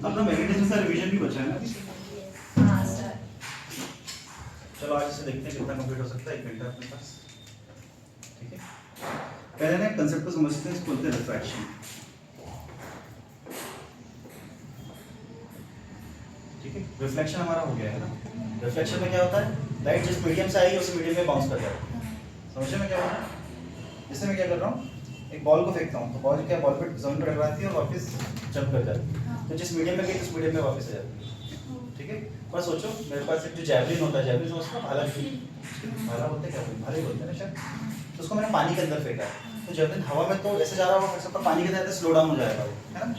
अपना मेडिटेशन का रिवीजन भी बचा है ना? हाँ सर। चलो आज इसे देखते हैं कितना कंप्लीट हो सकता है, 1 घंटा अपने पास। ठीक है, पहले ना कंसेप्ट को समझते हैं, इसको बोलते हैं रिफ्रैक्शन। ठीक है, रिफ्लेक्शन हमारा हो गया है ना। रिफ्लेक्शन में क्या होता है, लाइट जिस मीडियम से आई उस मीडियम में बाउंस कर जाता है। समझे मैं क्या बोल रहा हूँ? जैसे मैं क्या कर रहा हूँ, एक बॉल को फेंकता हूँ तो बॉल क्या बॉल पे जमीन पर टकराती है और वापस जंप कर जाती है। तो जिस मीडियम में गई उस मीडियम में वापस आ जाती है। ठीक है, बस सोचो मेरे पास एक जो जैवलिन होता है, जैवलिन समझते हो, भाला भाला बोलते हैं, क्या भाले बोलते हैं ना शायद। तो उसको मैंने पानी के अंदर फेंका है, तो जैवलिन हवा में तो ऐसे जा रहा होगा, फिर सब पानी के अंदर स्लो डाउन हो जाएगा वो, है ना।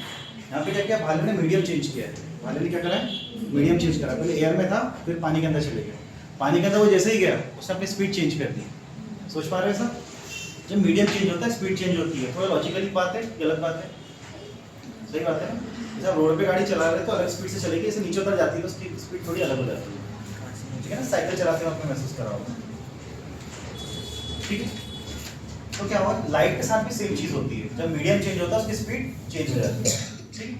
यहाँ पे क्या किया, भाले ने मीडियम चेंज किया है। भाले ने क्या करा है, मीडियम चेंज करा। पहले एयर में था, फिर पानी के अंदर चले गया। पानी के अंदर वो जैसे ही गया उसने अपनी स्पीड चेंज कर दी। सोच पा रहे हैं सब? जब मीडियम चेंज होता है स्पीड चेंज होती है। थोड़ा लॉजिकली बात है, गलत बात है? सही बात है ना। जैसे आप रोड पे गाड़ी चला रहे हैं तो अलग स्पीड से चलेगी, ऐसे नीचे उतर जाती है तो उसकी स्पीड थोड़ी अलग हो जाती है। ठीक है ना, साइकिल चलाते हुए आपने महसूस करा होगा। ठीक है, तो क्या हुआ, लाइट के साथ भी सेम चीज होती है। जब मीडियम चेंज होता है उसकी स्पीड चेंज हो जाती है। ठीक,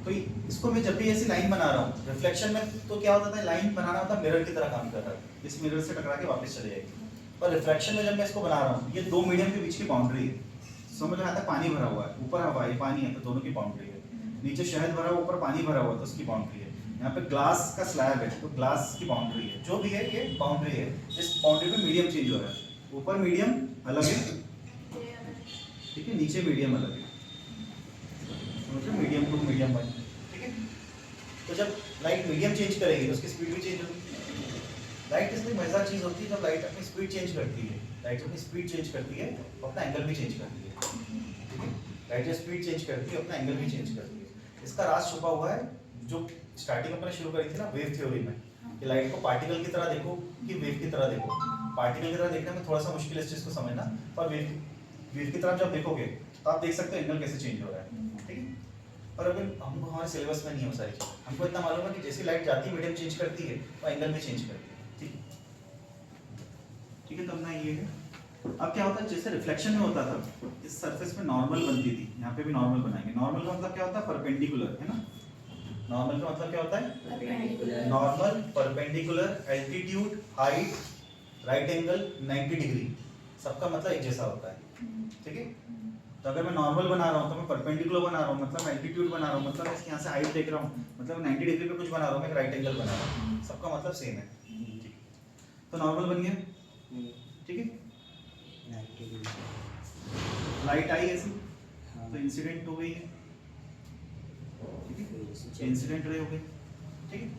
तो इसको मैं जब भी ऐसी लाइन बना रहा हूँ रिफ्लेक्शन में, तो क्या होता था, लाइन बनाना होता है मिरर की तरह काम कर रहा है, इस मिरर से टकरा के वापस चले जाएगी। और रिफ्लेक्शन में जब मैं इसको बना रहा हूँ, ये दो मीडियम के बीच की बाउंड्री है। समझ में आता है, पानी भरा हुआ है, ऊपर हवा है, पानी है, तो दोनों की बाउंड्री है। नीचे शहद भरा हुआ, ऊपर पानी भरा हुआ, तो उसकी बाउंड्री है। यहाँ पे ग्लास का स्लैब है, तो ग्लास की बाउंड्री है। जो भी है ये बाउंड्री है, इस बाउंड्री पे मीडियम चेंज हो रहा है। ऊपर मीडियम अलग है, ठीक है, नीचे मीडियम अलग है। समझो, मीडियम टू मीडियम वन। ठीक है, तो जब लाइट मीडियम चेंज करेगी तो उसकी स्पीड भी चेंज होगी। लाइट कितनी मजेदार चीज होती है, जब लाइट अपनी स्पीड चेंज करती है, लाइट अपनी स्पीड चेंज करती है अपना एंगल भी चेंज करती है। ठीक है, लाइट जब स्पीड चेंज करती है अपना एंगल भी चेंज करती है। इसका राज छुपा हुआ है, जो स्टार्टिंग अपने शुरू करी थी ना वेव थ्योरी में, कि लाइट को पार्टिकल की तरह देखो कि वेव की तरह देखो। पार्टिकल की तरह देखने में थोड़ा सा मुश्किल है इस चीज को समझना, पर वेव की तरफ जब देखोगे तो आप देख सकते हो एंगल कैसे चेंज हो रहा है। ठीक है, और अभी हमको हमारे सिलेबस में नहीं है वो सारी चीज़। हमको इतना मालूम है कि जैसी लाइट जाती है मीडियम चेंज करती है, वो एंगल भी चेंज करती है। ठीक है, ठीक है, तो अपना ये है। अब क्या होता है, जैसे रिफ्लेक्शन में होता था, इस सरफेस पे नॉर्मल बनती थी, यहाँ पे भी नॉर्मल बनाएंगे। नॉर्मल का मतलब क्या होता है, परपेंडिकुलर, है ना। नॉर्मल का मतलब क्या होता है, normal, perpendicular, altitude, height, right angle, 90 degree, सबका मतलब एक जैसा होता है। ठीक है, तो अगर मैं नॉर्मल बना रहा हूँ तो मैं परपेंडिकुलर बना रहा हूँ, मतलब एल्टीट्यूड बना रहा हूँ, मतलब इसके यहाँ से हाइट देख रहा हूँ, मतलब 90 डिग्री पे कुछ बना रहा हूँ, मैं एक राइट एंगल बना रहा हूँ, सबका मतलब सेम है। ठीक, तो नॉर्मल बन गया। ठीक है, लाइट आई ऐसी तो इंसिडेंट हो गई है। ठीक है, इंसिडेंट रे हो गई। ठीक है,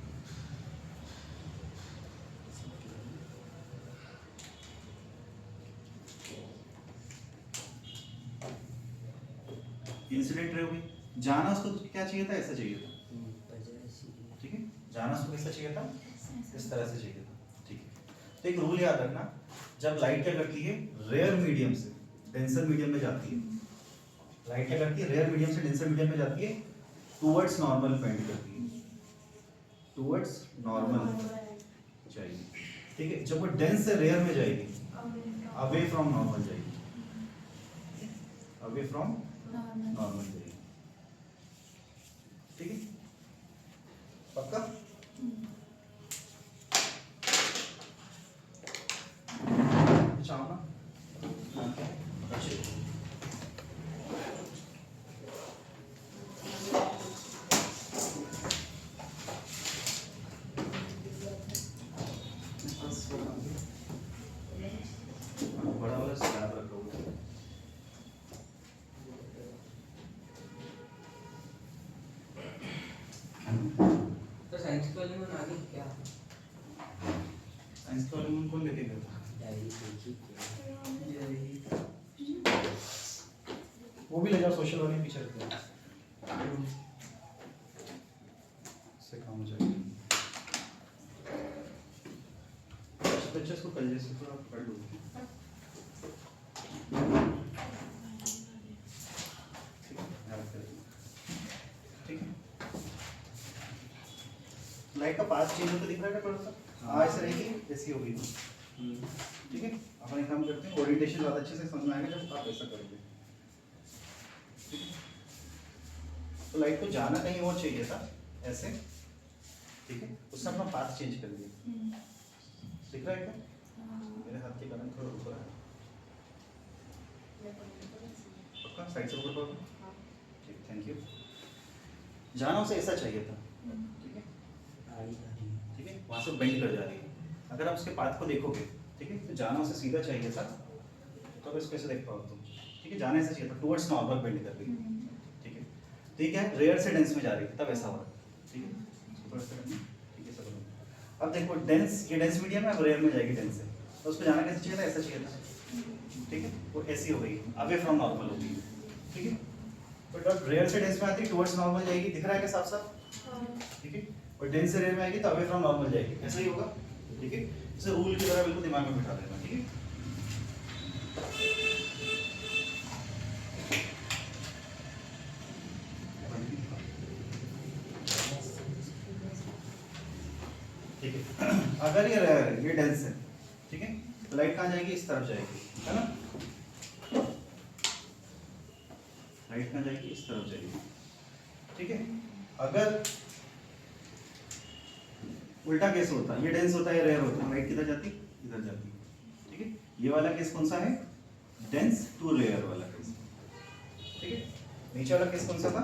इंसिडेंट रे हो गई। जाना उसको क्या चाहिए था, ऐसा चाहिए था। ठीक है, जाना उसको कैसा चाहिए था, इस तरह से चाहिए था। ठीक है, तो एक रूल याद रखना, जब लाइट क्या करती है, रेयर मीडियम से डेंसर मीडियम में जाती है। लाइट क्या करती है, रेयर मीडियम से डेंसर मीडियम में जाती है, टुवर्ड्स नॉर्मल बेंड करती है, टुवर्ड्स नॉर्मल जाएगी। ठीक है, जब वो डेंस से रेयर में जाएगी, अवे फ्रॉम नॉर्मल जाएगी, अवे फ्रॉम नॉर्मल जाएगी। ठीक है, पक्का। चाहो ना, अच्छे बड़ा वाला स्लैब रखा हुआ है। तो साइंस कॉलेज में आ गई क्या? साइंस कॉलेज में कौन लेके गया था? वो भी ले जाओ, सोशल वाले पीछे रखते हैं, इससे काम हो जाएगा। बच्चे इसको कल जैसे थोड़ा पढ़ लो। ठीक है, लाइट का पास चेंज होता दिख रहा है थोड़ा सा, हाँ ऐसे रहेगी, ऐसी होगी। ठीक है, अपन एक काम करते हैं, ओरिएंटेशन ज़्यादा अच्छे से समझ में आएगा जब आप ऐसा करोगे। ठीक है, तो लाइट को जाना कहीं और चाहिए था, ऐसे, ठीक है, उसने अपना पाथ चेंज कर दिया। दिख रहा है क्या? मेरे हाथ के कारण थोड़ा ऊपर है, पक्का साइड से ऊपर पकड़ो। ठीक, थैंक यू। जाना उसे ऐसा चाहिए था, ठीक है, ठीक है, वहाँ से बेंड कर जा रही है। अगर आप उसके पाथ को देखोगे, ठीक है, तो जाना उसे सीधा चाहिए था, तो अब इसको ऐसे देख पाओ तुम, ठीक है, जाना ऐसा चाहिए था, टुवर्ड्स नॉर्मल बेंड कर रही है, ठीक है। तो ये क्या है, रेयर से डेंस में जा रही है, तब ऐसा हो रहा है, ठीक है, इसको थोड़ा सा करना, ठीक है, सब लोग। अब देखो डेंस, ये डेंस मीडियम है, अब रेयर में जाएगी डेंस से, तो उसको जाना कैसे चाहिए था, ऐसा चाहिए था, ठीक है, वो ऐसी हो गई, अवे फ्रॉम नॉर्मल होगी, ठीक है। तो जब रेयर से डेंस में आती है टुवर्ड्स नॉर्मल जाएगी, दिख रहा है क्या साफ साफ, ठीक है, और डेंस से रेयर में आएगी तो अवे फ्रॉम नॉर्मल जाएगी, ऐसा ही होगा, ठीक है। इसे रूल की तरह बिल्कुल दिमाग में बिठा लेना, ठीक है। ठीक है, अगर ये रेयर है, ये डेंस है, ठीक है, तो लाइट कहाँ जाएगी, इस तरफ जाएगी, है ना, लाइट कहाँ जाएगी, इस तरफ जाएगी, ठीक है। अगर उल्टा केस होता, ये डेंस होता है, रेयर होता है, लाइट किधर जाती, इधर जाती, ठीक है। ये वाला केस कौन सा है, डेंस टू रेयर वाला केस, ठीक है। नीचे वाला केस कौन सा था,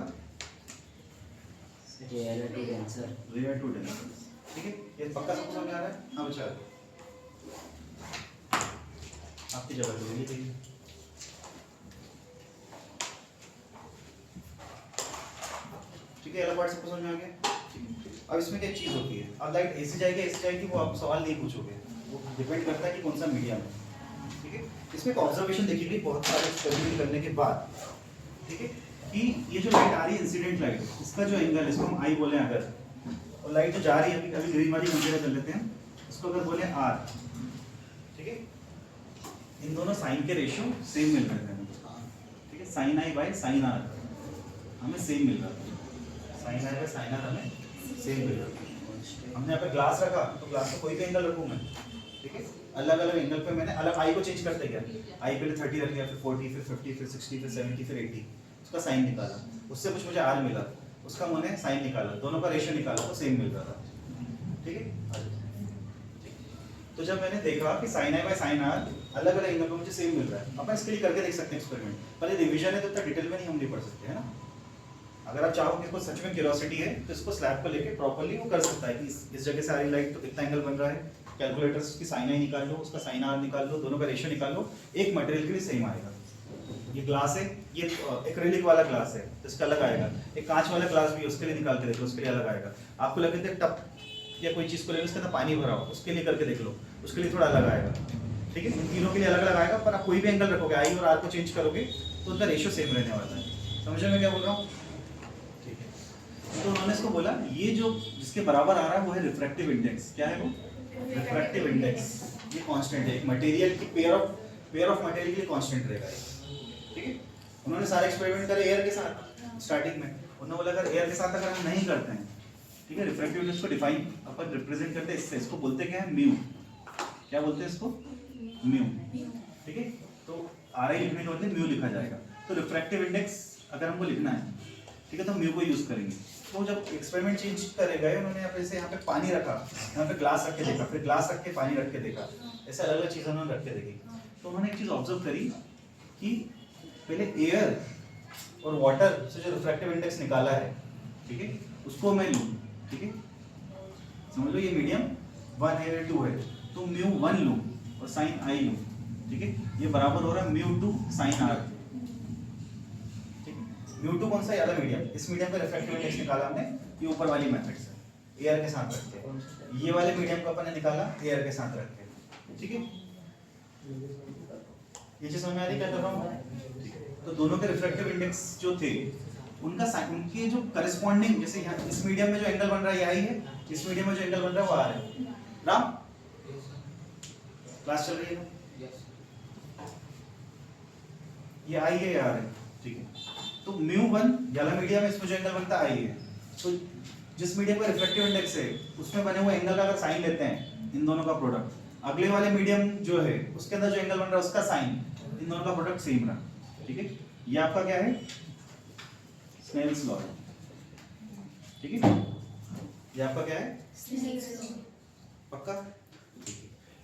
rare to denser. Rare to denser, ठीक है। ये पक्का सबको समझ आ रहा है? हाँ बच्चा, आपकी जगह पे ये देखिए, ठीक है, ये वाला पार्ट सबको समझ में आ गया। अब इसमें क्या चीज होती है, अब लाइट ऐसे जाएगी, वो आप सवाल नहीं पूछोगे, वो डिपेंड करता है कि कौन सा मीडियम है, ठीक है। इसमें एक ऑब्जर्वेशन देखिएगा बहुत सारे एक्सपेरिमेंट करने के बाद, ठीक है, कि ये जो लाइट आ रही है इंसिडेंट लाइट, इसका जो एंगल, इसको हम आई बोले अगर, और लाइट जो जा रही है, अभी ग्रीन वाली कंसीडर कर लेते हैं, इसको अगर बोले आर, ठीक है, इन दोनों साइन के रेशियो सेम मिल रहे हैं, ठीक है, sine i by sine r हमें सेम मिल रहा है, sine i by sine r हमें सेम मिल रहा है। हमने यहाँ पे ग्लास रखा, तो ग्लास का कोई भी एंगल रखूँ मैं, ठीक है, अलग अलग एंगल पे मैंने अलग आई को चेंज करते गया, आई पहले 30 रख लिया, फिर 40, फिर 50, फिर 60, फिर 70, फिर 80, उसका साइन निकाला, उससे कुछ मुझे आर मिला, उसका मैंने साइन निकाला, दोनों का रेशियो निकाला तो सेम मिल रहा था, ठीक है। तो जब मैंने देखा कि sine i by sine r अलग अलग एंगल पे मुझे सेम मिल रहा है, अब मैं इसके लिए करके देख सकते हैं एक्सपेरिमेंट, पर ये रिवीजन है तो इतना डिटेल में नहीं हम नहीं पढ़ सकते, है ना। अगर आप चाहो कि इसको सच में क्यूरियोसिटी है तो इसको स्लैब पर लेके प्रॉपर्ली वो कर सकता है कि इस जगह से आ रही लाइट तो कितना एंगल बन रहा है, कैलकुलेटर से उसकी साइन आई निकाल लो, उसका साइन आर निकाल लो, दोनों का रेशियो निकाल लो, एक मटेरियल के लिए सेम आएगा। ये ग्लास है, ये एक्रिलिक वाला ग्लास है तो इसका अलग आएगा, एक कांच वाला ग्लास भी है उसके लिए निकाल के देख लो, उसके लिए अलग आएगा। आपको लगे थे टप या कोई चीज़ को ले लो उसके अंदर पानी भरा हो, उसके लिए करके देख लो, उसके लिए थोड़ा अलग आएगा, ठीक है। इन तीनों के लिए अलग अलग आएगा, पर आप कोई भी एंगल रखोगे, आई और आर को चेंज करोगे तो उनका रेशियो सेम रहने वाला है। समझे मैं क्या बोल रहा हूँ, ठीक है। तो उन्होंने इसको बोला ये जो जिसके बराबर आ रहा है वो है रिफ्रैक्टिव इंडेक्स। क्या है वो, रिफ्रैक्टिव इंडेक्स। ये कांस्टेंट है, एक मटेरियल की पेयर ऑफ मटेरियल के लिए कांस्टेंट रहेगा, ठीक है। उन्होंने सारे एक्सपेरिमेंट करे एयर के साथ स्टार्टिंग में, उन्होंने बोला अगर एयर के साथ अगर हम नहीं करते हैं, ठीक है, रिफ्रैक्टिव इंडेक्स को डिफाइन अपन रिप्रेजेंट करते हैं इससे, इसको बोलते क्या है, म्यू। क्या बोलते हैं इसको, म्यू, ठीक है। तो आर आई लिखने के बदले म्यू लिखा जाएगा। तो रिफ्रैक्टिव इंडेक्स अगर हमको लिखना है, ठीक है, तो म्यू को यूज करेंगे। तो जब एक्सपेरिमेंट चेंज करे गए उन्होंने यहाँ पे पानी रखा, यहाँ पे ग्लास रख के देखा, फिर ग्लास रख के पानी रख के देखा, ऐसे अलग अलग चीज़ें उन्होंने रख के देखी। तो उन्होंने एक चीज़ ऑब्जर्व करी कि पहले एयर और वाटर से जो रिफ्रैक्टिव इंडेक्स निकाला है, ठीक है, उसको मैं लूँ, ठीक है, समझ लो ये मीडियम 1 है 2 है, तो म्यू 1 लूँ और साइन आई लूँ, ठीक है, ये बराबर हो रहा है म्यू 2 साइन आर। म्यू 2 कौन सा, याद है मीडियम, इस मीडियम का रिफ्रैक्टिव इंडेक्स निकाला हमने, ये ऊपर वाली मेथड से एयर के साथ रख के, ये वाले मीडियम को अपन ने निकाला एयर के साथ रख के, ठीक है। ये चीज समझ में आ रही क्या कर रहा हूँ। तो दोनों के रिफ्रैक्टिव इंडेक्स जो थे उनका उनके जो करस्पॉन्डिंग, जैसे यहाँ इस मीडियम में जो एंगल बन रहा है ये आई है, इस मीडियम में जो एंगल बन रहा है वो आर है। राम क्लास चल रही है, ये आई है आर है, ठीक है। तो म्यू 1 वाला मीडियम है, इसमें जो एंगल बनता है आई है, तो जिस मीडियम का रिफ्रैक्टिव इंडेक्स है उसमें बने हुए एंगल का अगर साइन लेते हैं इन दोनों का प्रोडक्ट, अगले वाले मीडियम जो है उसके अंदर जो एंगल बन रहा है उसका साइन, इन दोनों का प्रोडक्ट सेम रहा, ठीक है। ये आपका क्या है, स्नेल्स लॉ, ठीक है, ये आपका क्या है, पक्का।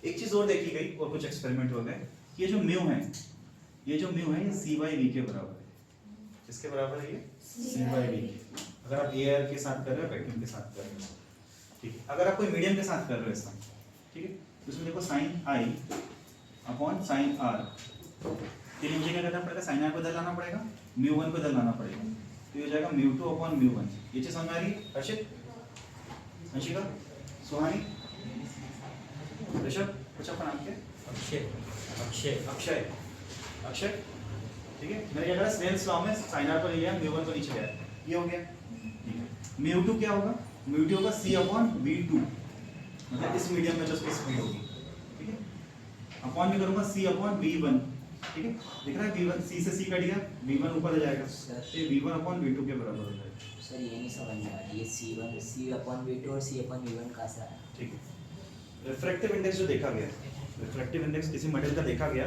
एक चीज और देखी गई और कुछ एक्सपेरिमेंट हो गए, ये जो म्यू है, ये जो म्यू है ये सी बाई वी के बराबर है। किसके बराबर है ये, सी बाई वी के। अगर आप एयर के साथ कर रहे हो, वैक्यूम के साथ कर रहे हो, ठीक है। अगर आप कोई मीडियम के साथ कर रहे हो ऐसा, ठीक है, तो इसमें देखो sine i upon sine r के लिए मुझे क्या करना पड़ेगा, साइन आर को इधर लाना पड़ेगा, म्यू वन को इधर लाना पड़ेगा, तो ये हो जाएगा mu two upon mu one. ये चीज समझ आ रही है हर्षित, अंशिका, सुहानी, ऋषभ, कुछ आपका नाम क्या है, अक्षय अक्षय, अक्षय, अक्षय, ठीक है। मैंने क्या करा, स्नेल्स लॉ में साइन आर को ले लिया, म्यू वन को नीचे गया, ये हो गया, ठीक है। म्यू टू क्या होगा, म्यू टू होगा सी अपॉन वी टू, मतलब इस मीडियम में जो उसकी स्पीड होगी, ठीक है। अपॉन भी करूंगा सी अपॉन वी वन, ठीक है, दिख रहा है वी वन, सी से सी कट गया, वी वन ऊपर आ जाएगा, तो ये v one upon v two के बराबर हो जाएगा। सर ये नहीं समझ में आ रहा, ये C1 C अपॉन V2 और C अपॉन V1 कहाँ से आया? ठीक है। रिफ्रैक्टिव इंडेक्स जो देखा गया, रिफ्रैक्टिव इंडेक्स किसी मटेरियल का देखा गया,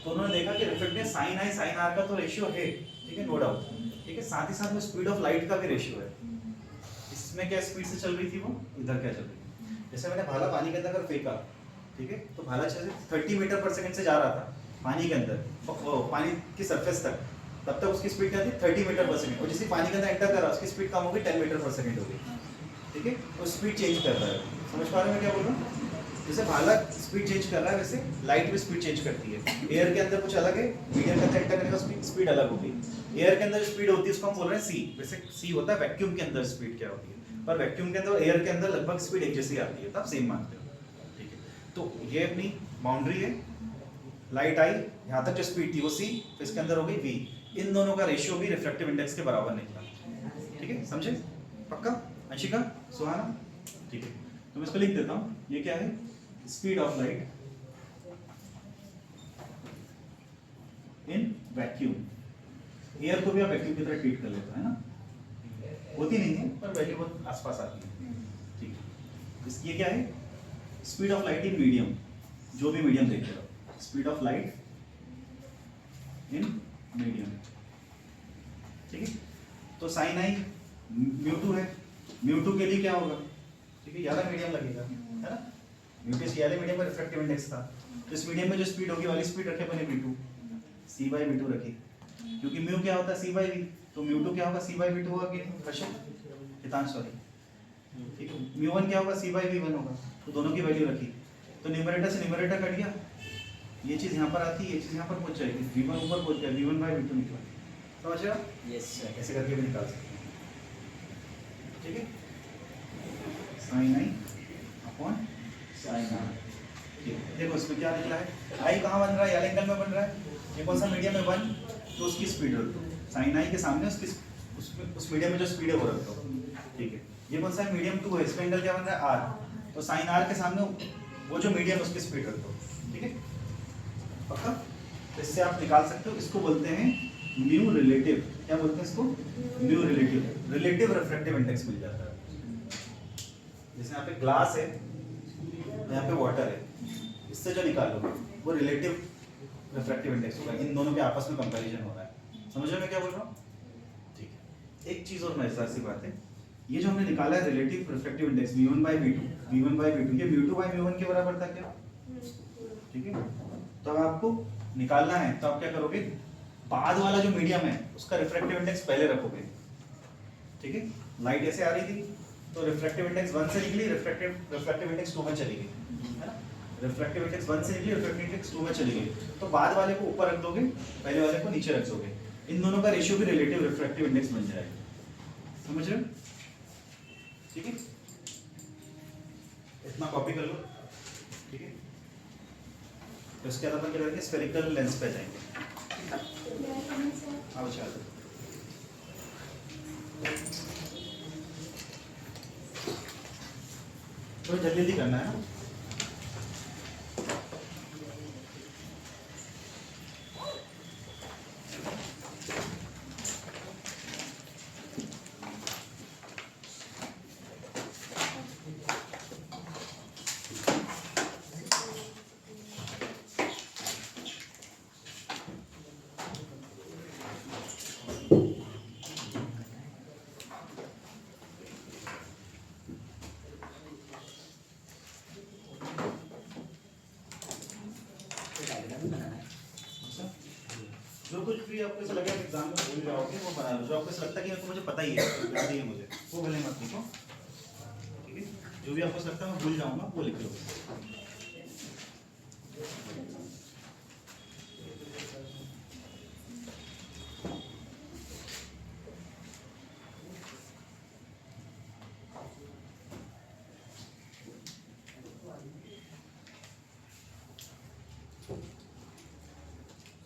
तो उन्होंने देखा कि refractive sine i sine r का तो रेशियो है, ठीक है, नो डाउट, ठीक है, साथ ही साथ में स्पीड ऑफ लाइट का भी रेशियो है। इसमें क्या स्पीड से चल रही थी वो, इधर क्या चल रही थी, जैसे मैंने भाला पानी के अंदर अगर फेंका, ठीक है, तो भाला जैसे 30 मीटर पर सेकंड से जा रहा था पानी के अंदर, पानी की सरफेस तक, तब तक उसकी स्पीड क्या थी, 30 मीटर पर सेकंड, और जैसे पानी के अंदर एंटर कर रहा है उसकी स्पीड कम होगी, 10 मीटर पर सेकंड होगी, ठीक है, तो स्पीड चेंज कर रहा है। समझ पा रहे हैं मैं क्या बोल रहा हूँ, जैसे भाला स्पीड चेंज कर रहा है वैसे लाइट भी स्पीड चेंज करती है। एयर के अंदर कुछ अलग है, मीडियम के अंदर एंटर करेगा स्पीड अलग होगी। एयर के अंदर स्पीड होती है उसको हम बोल रहे हैं सी, वैसे सी होता है वैक्यूम के अंदर स्पीड क्या होती है, पर वैक्यूम के अंदर और एयर के अंदर लगभग स्पीड एक जैसी आती है, तब सेम मानते हो, ठीक है। तो ये अपनी बाउंड्री है, लाइट आई, यहाँ तक जो स्पीड थी वो सी, तो इसके अंदर हो गई वी, इन दोनों का रेशियो भी रिफ्रैक्टिव इंडेक्स के बराबर निकला, ठीक है, समझे, पक्का। अंशिका, सुहाना, ठीक है, तो मैं इसको लिख देता हूँ, ये क्या है, speed of light in vacuum. Air को भी आप वैक्यूम की तरह ट्रीट कर लेते हो, है ना, होती नहीं है पर वैल्यू बहुत आसपास आती है, ठीक है। ये क्या है, speed of light in medium, जो भी मीडियम देख रहे हो, speed of light in medium, ठीक है। तो साइन आई म्यू टू है, म्यू टू के लिए क्या होगा, ठीक है, ज्यादा मीडियम लगेगा, है ना, म्यू टू ज्यादा मीडियम का रिफ्रैक्टिव इंडेक्स था, तो इस मीडियम में जो स्पीड होगी वाली स्पीड रखे मैंने v2, c बाई v2 रखी, क्योंकि म्यू क्या होता है c बाई v, तो म्यू टू क्या होगा c बाई v2 होगा कि नहीं, हितांश सॉरी, ठीक है, म्यू वन क्या होगा c बाई v1 होगा, तो दोनों की वैल्यू रखी, तो न्यूमरेटर से न्यूमरेटर कट गया, ये चीज यहाँ पर आती है, ये चीज यहाँ पर पहुंच जाएगी, v1 ऊपर पहुंच गया, v1 बाई v2 निकला, समझ रहे हो, यस सर। ऐसे करके भी निकाल सकते हैं, ठीक है, sine i upon sine r, ठीक है। देखो इसमें क्या निकला है, आई कहाँ बन रहा है, एल एंगल में बन रहा है, ये कौन सा मीडियम है 1, तो उसकी स्पीड रख दो, साइन आई के सामने उसकी उस मीडियम में जो स्पीड है वो रख दो, ठीक है। ये कौन सा है, मीडियम 2 है, इसका एंगल क्या बन रहा है आर, तो साइन आर के सामने वो जो मीडियम उसकी स्पीड रख दो, ठीक है, पक्का। तो इससे आप निकाल सकते हो, इसको बोलते हैं म्यू रिलेटिव, क्या बोलते हैं इसको, mu relative, relative refractive index मिल जाता है। जैसे यहाँ पे ग्लास है, यहाँ पे वाटर है, इससे जो निकालोगे वो रिलेटिव रिफ्रैक्टिव इंडेक्स होगा, इन दोनों के आपस में कंपैरिजन हो रहा है, समझ रहे मैं क्या बोल रहा हूँ, ठीक है। एक चीज और मजेदार सी बात है, ये जो हमने निकाला है relative refractive index v1 by v2, v1 by v2, ये v2 बाई v1 के बराबर था क्या, ठीक है। तो अब आपको निकालना है, तो आप क्या करोगे, बाद वाला जो मीडियम है उसका रिफ्रैक्टिव इंडेक्स पहले रखोगे, ठीक है। लाइट ऐसे आ रही थी, तो रिफ्रैक्टिव इंडेक्स 1 से निकली, रिफ्रैक्टिव इंडेक्स 2 में चली गई, है ना, रिफ्रैक्टिव इंडेक्स 1 से निकली, रिफ्रैक्टिव इंडेक्स 2 में चली गई, तो बाद वाले को ऊपर रख दोगे, पहले वाले को नीचे रख दोगे, इन दोनों का रेशियो भी रिलेटिव रिफ्रैक्टिव इंडेक्स बन जाएगा, समझ रहे हो, ठीक है। इतना कॉपी कर लो, ठीक है। तो इसके बाद अपन क्या करेंगे, स्फेरिकल लेंस पे जाएंगे, अच्छा तो जल्दी जल्दी करना है ना, भी आपको ऐसा लगे एग्जाम में भूल जाओगे वो बना लो, जो आपको ऐसा लगता है कि तो मुझे पता ही है, याद ही है मुझे, वो भले मत लिखो, ठीक है। जो भी आपको ऐसा लगता है मैं भूल जाऊंगा वो लिख लो।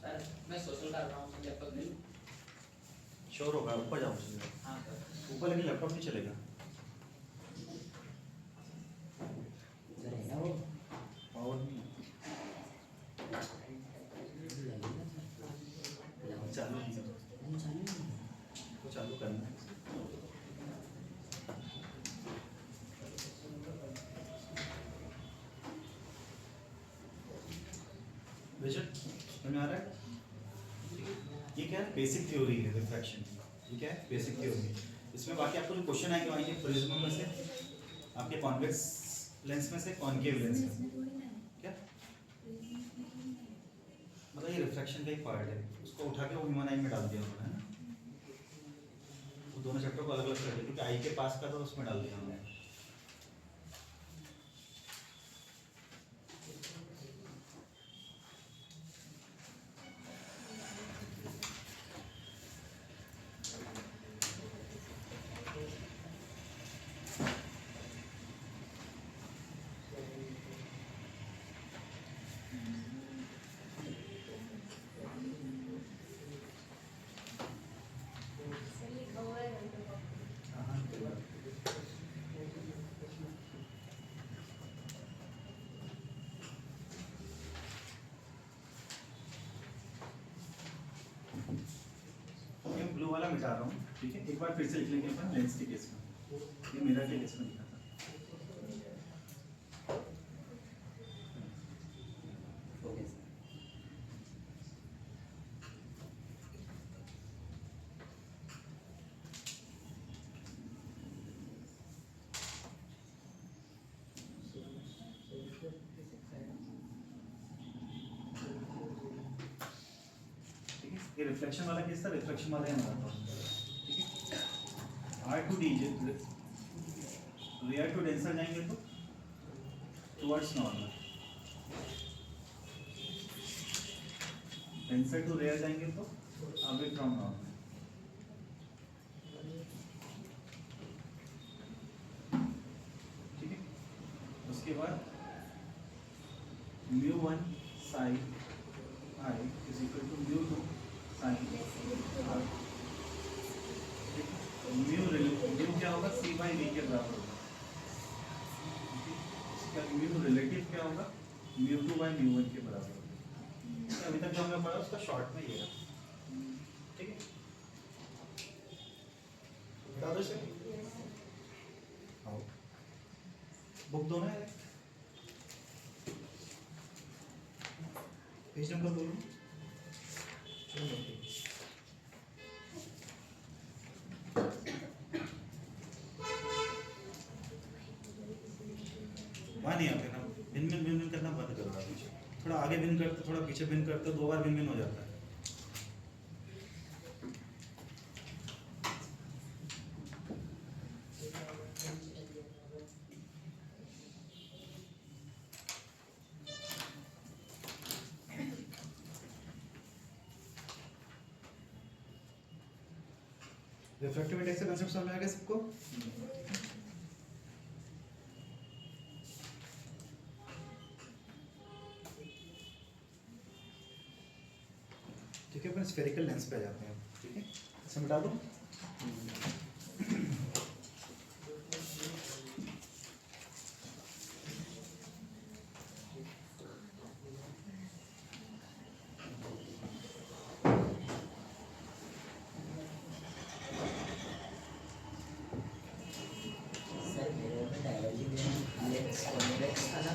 सर मैं सोशल कर रहा हूँ, लैपटॉप ले लूँ? श्योर होगा, ऊपर जाओ सीधे। हाँ सर। ऊपर लेकिन लैपटॉप नहीं चलेगा। रहेगा वो पावर नहीं लगेगा चालू नहीं है, नहीं चालू नहीं तो चालू करना है। विजन समझ में आ रहा है? ये क्या है? बेसिक थ्योरी है रिफ्रैक्शन की। ये क्या है? Basic theory. इसमें बाकी आपको जो क्वेश्चन आएंगे प्रिज्म में से, आपके कॉन्वेक्स लेंस में से, कॉनकेव लेंस में, क्या मतलब ये रिफ्रैक्शन का एक पार्ट है, उसको उठा के वो ह्यूमन आई में डाल दिया उन्होंने, है ना? वो दोनों चैप्टर को अलग अलग कर दिया क्योंकि आई के पास का तो उसमें डाल दिया उन्होंने। सर लिखा हुआ है घर पे पापा। हाँ, हाँ, कोई बात नहीं। ये ब्लू वाला मिटा रहा हूँ, ठीक है। एक बार फिर से लिख लेंगे अपन लेंस के केस में, ये मिरर के केस में लिखा था। ओके सर ठीक है, ये रिफ्लेक्शन वाला केस था, रिफ्लेक्शन वाला ही बताता हूँ, ठीक है। R to D rare to denser जाएंगे तो towards normal, denser to rare जाएंगे तो अवे फ्रॉम नॉर्मल, ठीक है। उसके बाद μ1 sin I is equal to μ2 sin R, mu क्या होगा? C by V के बराबर होगा, इसका म्यू रिलेटिव क्या होगा? μ2 by μ1 के बराबर होगा। तो अभी तक जो हमने पढ़ा उसका शॉर्ट में ये है, ठीक है। बता दो इसे, आओ बुक दो ना, पेज नंबर बोलो। चलो वहाँ नहीं आते ना, भिन भिन भिन भिन करना बंद करो आप। थोड़ा आगे भिन करते, थोड़ा पीछे भिन करते, दो बार भिन भिन हो जाता है। रिफ्रैक्टिव इंडेक्स का कांसेप्ट समझ में आ गया सबको? ठीक है, अपन स्फेरिकल लेंस पे आ जाते हैं, ठीक है। इसे मिटा दो। सर मिरर में डाइवर्जिंग लेंस कॉन्वेक्स था ना?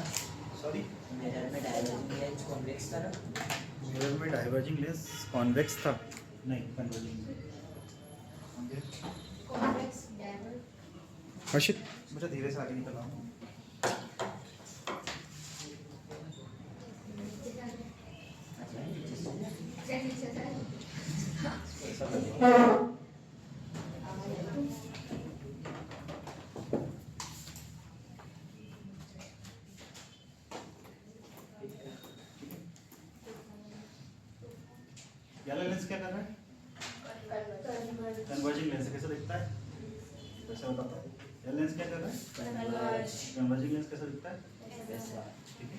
सॉरी, मिरर में डाइवर्जिंग लेंस कॉन्वेक्स था ना? मिरर में डाइवर्जिंग लेंस कॉन्वेक्स था? नहीं, कन्वर्जिंग। कॉन्वेक्स डायवर हर्षित मुझे धीरे से आगे निकल रहा हूँ। अच्छा नीचे से नीचे से ऐसा करिए। येलो लेंस क्या कर रहा है? कन्वर्जिंग लेंस कैसा दिखता है? वैसा बताता है। येलो लेंस क्या कर रहा है? कन्वर्जिंग लेंस कैसा दिखता है? वैसा ठीक है।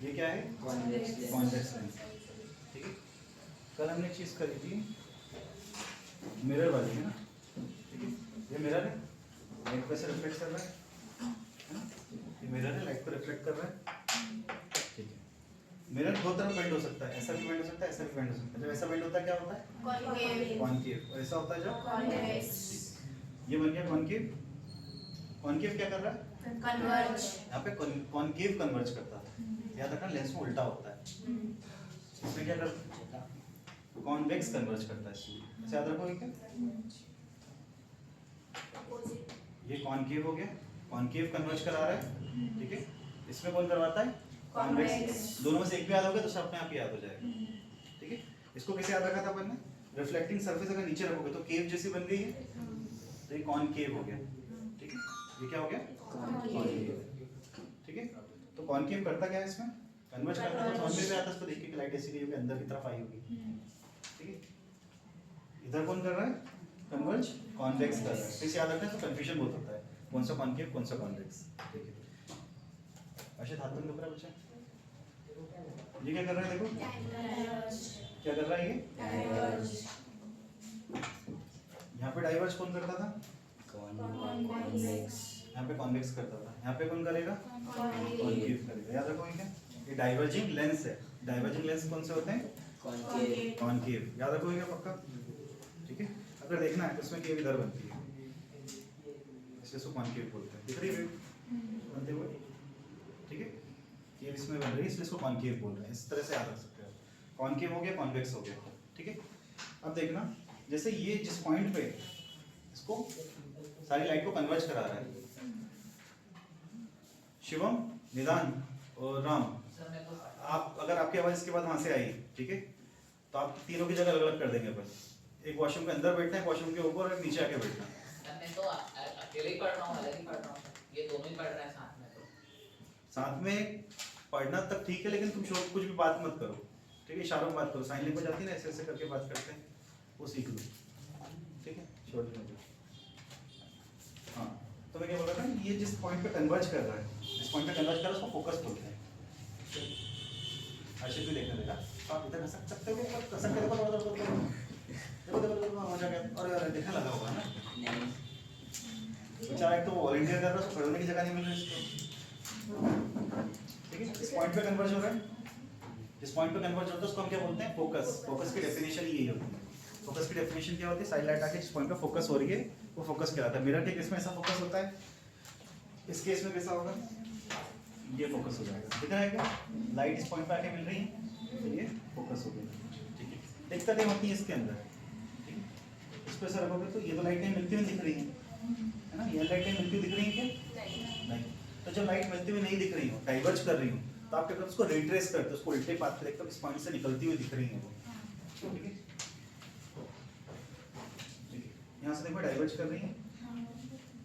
ये क्या है? Convex lens. Convex lens. ठीक है। कल हमने चीज करी थी मिरर वाली, है ना? ठीक है। ये मिरर है, लाइट को ऐसे रिफ्लेक्ट कर रहा है ना? ये मिरर है, लाइट को रिफ्लेक्ट कर रहा है। ठीक है। मिरर दो तरफ बेंड हो सकता है, ऐसा भी बेंड हो सकता है, ऐसा भी बेंड हो सकता है। जब ऐसा बेंड होता है क्या होता है? कॉनकेव। और ऐसा होता है जब ये बन गया कॉनकेव। कॉनकेव क्या कर रहा है? यहाँ पे कॉनकेव कन्वर्ज करता है। याद रखना लेंस में उल्टा होता है। इसमें क्या करता है? कॉन्वेक्स कन्वर्ज करता है। ऐसे याद रखोगे क्या? ये कॉनकेव हो गया, कॉनकेव कन्वर्ज करा रहा है। ठीक है। इसमें कौन करवाता है? कॉन्वेक्स। दोनों में से एक भी याद हो गया तो सब अपने आप ही याद हो जाएगा। ठीक है। इसको कैसे याद रखा था अपन ने? रिफ्लेक्टिंग सरफेस अगर नीचे रखोगे तो केव जैसी बन गई है, तो ये कॉनकेव हो गया। ठीक है। ये क्या हो गया? कॉनकेव। ठीक है। तो कॉनकेव करता क्या है इसमें? कन्वर्ज करता है। तो समझ में भी आता है इसको देख के कि लाइट ऐसी गई होगी, अंदर की तरफ आई होगी। ठीक है। इधर कौन कर रहा है? कन्वर्ज कॉन्वेक्स कर रहा है। इसे याद रखना, तो कंफ्यूजन बहुत होता है कौन सा कॉनकेव कौन सा कॉन्वेक्स। ठीक है। अच्छा हाथ बंद करो बच्चा। ये क्या कर रहा है? देखो क्या कर रहा है ये? यहाँ पे डाइवर्ज कौन करता था? कॉन्वेक्स। यहाँ पे कॉन्वेक्स करता था। यहाँ पे कौन करेगा? कॉनकेव करेगा। याद रखो क्या? ये डाइवर्जिंग लेंस है। डाइवर्जिंग लेंस कौन से होते हैं? कॉन्केव। कॉनकेव। याद रखो क्या पक्का? ठीक है। अगर देखना है तो इसमें केव इधर बनती है, इसको कॉनकेव बोलते हैं। दिख रही है बनते हुए? ठीक है। केव इसमें बन रही है इसलिए इसको कॉनकेव बोल रहे हैं। इस तरह से याद रख सकते हो। कॉनकेव हो गया, कॉन्वेक्स हो गया। ठीक है। अब देखना, जैसे ये जिस पॉइंट पे इसको सारी लाइट को कन्वर्ज करा रहा है, शिवम, निदान और राम, सर मैं तो आप अगर आपकी आवाज इसके बाद वहां से आई, ठीक है, तो आप तीनों की जगह अलग अलग कर देंगे अपन। एक वॉशरूम के अंदर बैठना है, एक वॉशरूम के ऊपर और एक नीचे आके बैठना है। सर मैं तो अकेले ही पढ़ रहा हूँ, अलग ही पढ़ रहा हूँ सर। ये दोनों ही पढ़ रहे हैं साथ में। तो साथ में पढ़ना तक ठीक है, लेकिन तुम शोर कुछ भी बात मत करो। ठीक है। इशारों में बात करो। साइन लैंग्वेज आती है ना, ऐसे ऐसे करके बात करते हैं, वो सीख लो। ठीक है। शोर में हाँ, तो मैं क्या बोल रहा था, ये जिस पॉइंट पे कन्वर्ज कर रहा है, जिस पॉइंट पे कन्वर्ज कर रहा है उसको फोकस बोलते हैं। अच्छे से देखने देगा। आप इधर खसक सकते हो, खसक के देखो देखो देखो देखो हो जाएगा। और अरे देखने लगा होगा ना नहीं। बेचारा, एक तो वॉलंटियर कर रहा है, उसको खड़े होने की जगह नहीं मिल रही इसको। ठीक है। इस पॉइंट पे कन्वर्ज हो रहा है, जिस पॉइंट पे कन्वर्ज होता है उसको हम क्या बोलते हैं? फोकस। फोकस की डेफिनेशन यही होती है। फोकस की डेफिनेशन क्या होती है? साइड लाइट आके जिस पॉइंट पे फोकस हो रही है वो फोकस कहलाता है। मिरर के केस में ऐसा फोकस होता है, इस केस में कैसा होगा? ये फोकस हो जाएगा। दिख रहा है क्या? लाइट इस पॉइंट पे आके मिल रही है तो ये फोकस हो गया। ठीक है। दिक्कत नहीं होती है इसके अंदर। ठीक है। इस पे ऐसा रखोगे तो ये तो लाइटें मिलती हुई दिख रही हैं, है ना? ये लाइटें मिलती हुई दिख रही हैं क्या? नहीं। तो जब लाइट मिलती हुई नहीं दिख रही हो, डाइवर्ज कर रही हूँ, तो आप क्या करते हो? उसको रिट्रेस करते हो, उसको उल्टे पाथ पे देखते हो, इस पॉइंट से निकलती हुई दिख रही है वो। ठीक है। यहाँ से देखो डाइवर्ज कर रही है।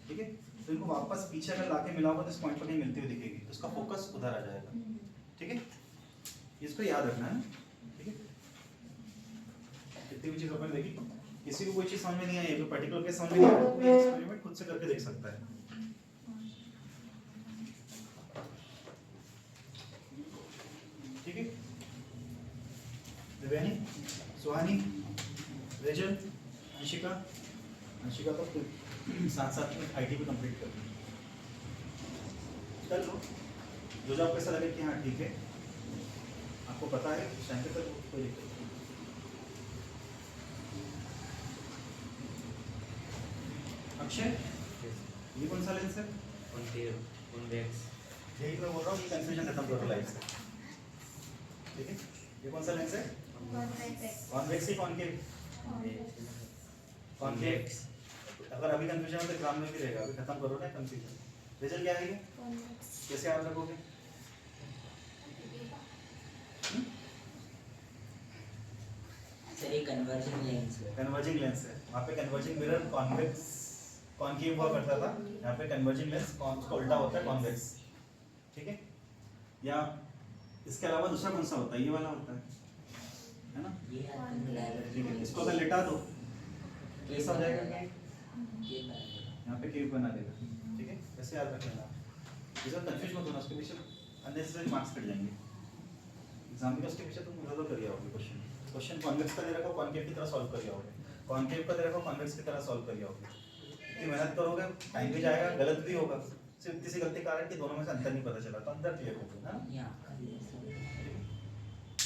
ठीक है। तो इनको वापस पीछे अगर लाके मिलाओगे तो इस पॉइंट पर कहीं मिलती हुई दिखेगी, तो इसका फोकस उधर आ जाएगा। ठीक है। इसको याद रखना है। ठीक है। कितनी भी चीज अपन देखी, किसी को कोई चीज समझ में नहीं आई, कोई पर्टिकुलर केस समझ में नहीं आया, तो ये एक्सपेरिमेंट खुद से करके देख सकता है। ठीक है। दिव्यानी, सुहानी, रेजल, अंशिका, अंशिका तो साथ साथ में आईटी भी कंप्लीट कर ली। चल लो, जो जॉब कैसा लगे कि हाँ ठीक है, आपको पता है उस टाइम पे, तक कोई दिक्कत नहीं। अक्षय, ये कौन सा लेंस है? कॉन्केव। कॉन्वेक्स। यही मैं बोल रहा हूँ, ये कंफ्यूजन खत्म करो लाइफ से। ठीक है। ये कौन सा लेंस है? कॉन्वेक्स ही कॉनकेव? कॉन्वेक्स। अगर अभी कंफ्यूजन हो तो एग्जाम में भी रहेगा, अभी खत्म करो ना कंफ्यूजन। रिजल्ट क्या है ये? कैसे याद रखोगे? सर ये कन्वर्जिंग लेंस है। कन्वर्जिंग लेंस है, वहाँ पे कन्वर्जिंग मिरर कॉन्वेक्स कॉनकेव हुआ करता था, यहाँ पे कन्वर्जिंग लेंस उसका उल्टा होता है कॉन्वेक्स, ठीक है। या इसके अलावा दूसरा कौन सा होता है, ये वाला होता है ना, ये आपका डायवर्ट ठीक है। इसको अगर लिटा दो कैसा हो जाएगा, ये बना यहाँ पे केव बना देगा, ठीक है। ऐसे याद रख लेना, इसमें कंफ्यूज मत होना, उसके पीछे अननेसेसरी मार्क्स कट जाएंगे एग्जाम में। उसके पीछे तुम उधर कर आओगे क्वेश्चन कॉन्वेक्स का दे रखा हो कॉनकेव की तरह सॉल्व कर आओगे, कॉनकेव का दे रखा हो कॉन्वेक्स की तरह सॉल्व कर आओगे। इतनी मेहनत करोगे, टाइम भी जाएगा, गलत भी होगा, सिर्फ किसी गलती के कारण कि दोनों में से अंतर नहीं पता चला, तो अंतर क्लियर हो गया ना। ये आपका लेंस है।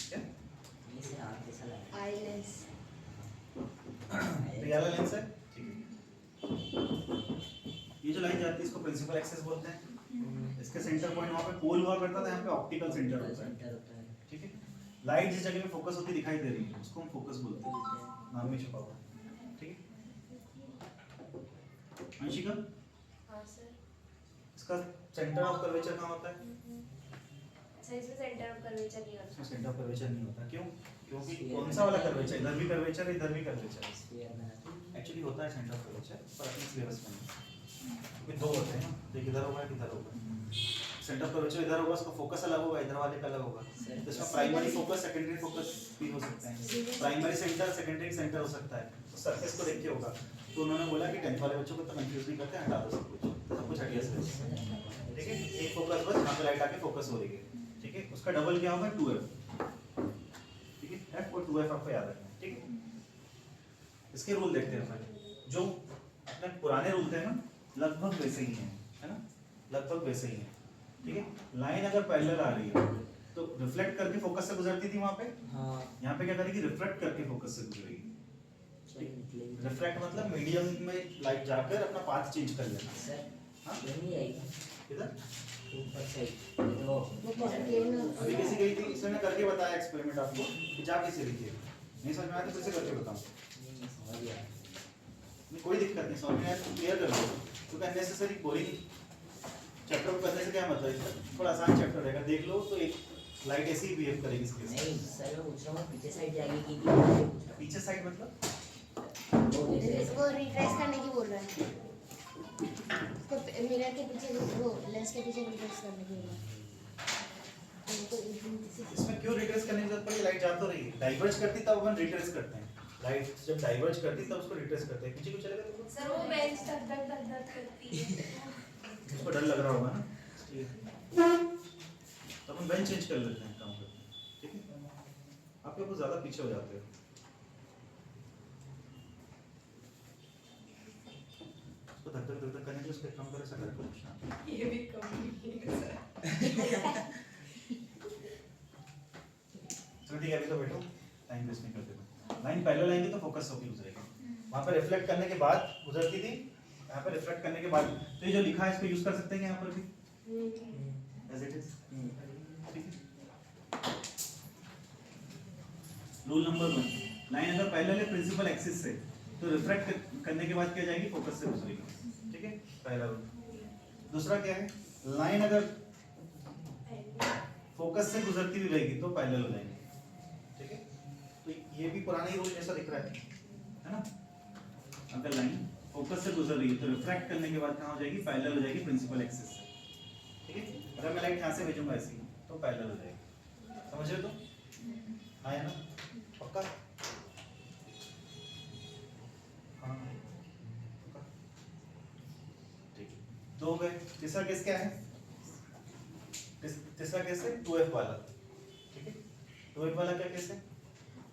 क्या ये से आप जैसा लग रहा Eyeless. है। तो ये वाला लेंस है, ठीक है। ये जो लाइन जाती है इसको प्रिंसिपल एक्सिस बोलते हैं। इसके सेंटर पॉइंट वहाँ पे पोल हुआ करता था, यहाँ पे ऑप्टिकल सेंटर होता है, सेंटर होता है। ठीक है। लाइट जिस जगह में फोकस होती दिखाई दे रही है उसको हम फोकस बोलते हैं, नाम में छुपा हुआ है, ठीक है। अंशिका, हाँ सर। इसका सेंटर ऑफ कर्वेचर कहाँ होता है? सर इसमें सेंटर ऑफ कर्वेचर नहीं इसमें होता। सेंटर ऑफ कर्वेचर नहीं होता, क्यों? क्योंकि Sphere कौन सा वाला कर्वेचर, इधर भी कर्वेचर है इधर भी कर्वेचर है। स्फीयर बनाते हैं। एक्चुअली होता है सेंटर ऑफ कर्वेचर, पर अपनी सिलेबस में नहीं, क्योंकि दो होते हैं ना, एक इधर होगा एक इधर होगा। सेंटर ऑफ कर्वेचर इधर होगा, उसका फोकस अलग होगा, इधर वाले का अलग होगा। तो इसमें प्राइमरी फोकस सेकेंडरी फोकस भी हो सकते हैं, प्राइमरी सेंटर सेकेंडरी सेंटर हो सकता है। तो सरफेस को देख के होगा, तो उन्होंने बोला कि 10th वाले बच्चों को तो कंफ्यूज नहीं करते, हटा दो सब कुछ हटिया से, ठीक है। एक फोकस बस यहाँ पे लाइट आके फोकस हो रही है, ठीक है। उसका डबल क्या होगा 2f, ठीक है। f और 2f आपको याद रखना है, ठीक है। इसके रूल देखते हैं फिर, जो अपने पुराने रूल थे ना लगभग वैसे ही हैं, है ना, लगभग वैसे ही हैं, ठीक है। लाइन अगर पैरेलल आ रही है तो रिफ्लेक्ट करके फोकस से गुजरती थी वहां पे, हाँ यहाँ पे क्या करेगी, रिफ्लेक्ट करके फोकस से गुजरेगी। चलिए निकलेगी। रिफ्लेक्ट मतलब मीडियम में लाइट जाकर अपना पाथ चेंज कर लेना। सर हाँ? ये नहीं आएगी इधर ऊपर साइड ये तो वो कॉनकेव में अभी कैसे गई थी, इसने करके बताया एक्सपेरिमेंट आपको कि जा कैसे रही थी, नहीं समझ में आया तो फिर से करके बताऊं, नहीं समझ गया। नहीं कोई दिक्कत नहीं, समझ में आया तो क्लियर कर लो, क्योंकि अननेसेसरी बोरिंग चैप्टर को करने से क्या मतलब है, थोड़ा आसान चैप्टर रहेगा, देख लो तो एक लाइट ऐसी ही बिहेव करेगी इसके साथ। नहीं सर मैं पूछ रहा हूँ पीछे साइड जाएगी कि नहीं पूछ रहा हूँ। पीछे साइड मतलब वो जैसे वो रिट्रेस करने की बोल रहा है। उसको मिरर के पीछे वो लेंस के पीछे रिट्रेस करने की बोल रहा है। तो इसमें क्यों रिट्रेस करने की जरूरत पड़ी, लाइट जा तो रही है, डाइवर्ज करती तब अपन रिट्रेस करते हैं, लाइट जब डाइवर्ज करती तब उसको रिट्रेस करते हैं। पीछे क्यों चलेगा तुमको, सर वो बेंच तक तक तक तक करती है। उसको डर लग रहा होगा ना, तो अपन बेंच चेंज कर लेते हैं, काम करते हैं, ठीक है। आप लोग ज्यादा पीछे हो जाते हो, उसको धक धक धक धक करने के लिए उसको एक काम करो, ऐसा करके पूछना। ये भी कम सर। चलो ठीक है, अभी तो बैठो, टाइम वेस्ट नहीं करते। लाइन पैरेलल आएंगी तो फोकस होके गुजरेगी, वहां पे रिफ्लेक्ट करने के बाद गुजरती थी, यहाँ पे रिफ्लेक्ट करने के बाद, तो ये जो लिखा है इसको यूज कर सकते हैं यहाँ पर भी एज इट इज, ठीक है। रूल नंबर 1, लाइन अगर पैरेलल है प्रिंसिपल एक्सिस से तो रिफ्लेक्ट करने के बाद क्या जाएगी, फोकस से गुजरेगी, ठीक है, पहला रूल। दूसरा क्या है, लाइन अगर फोकस से गुजरती हुई रहेगी तो पैरेलल हो जाएगी, ठीक है। तो ये भी पुराना ही रूल जैसा दिख रहा है ना। अगर लाइन फोकस से गुजर रही है तो रिफ्रैक्ट करने के बाद कहाँ हो जाएगी, पैरेलल हो जाएगी प्रिंसिपल एक्सिस से, ठीक है। अगर मैं लाइट यहाँ से भेजूंगा ऐसी तो पैरेलल हो जाएगी, समझ रहे तो आया ना, पक्का? हाँ पक्का, ठीक है। दो हो गए, तीसरा केस क्या है, तीसरा केस है 2f वाला, ठीक है। 2f वाला क्या केस है,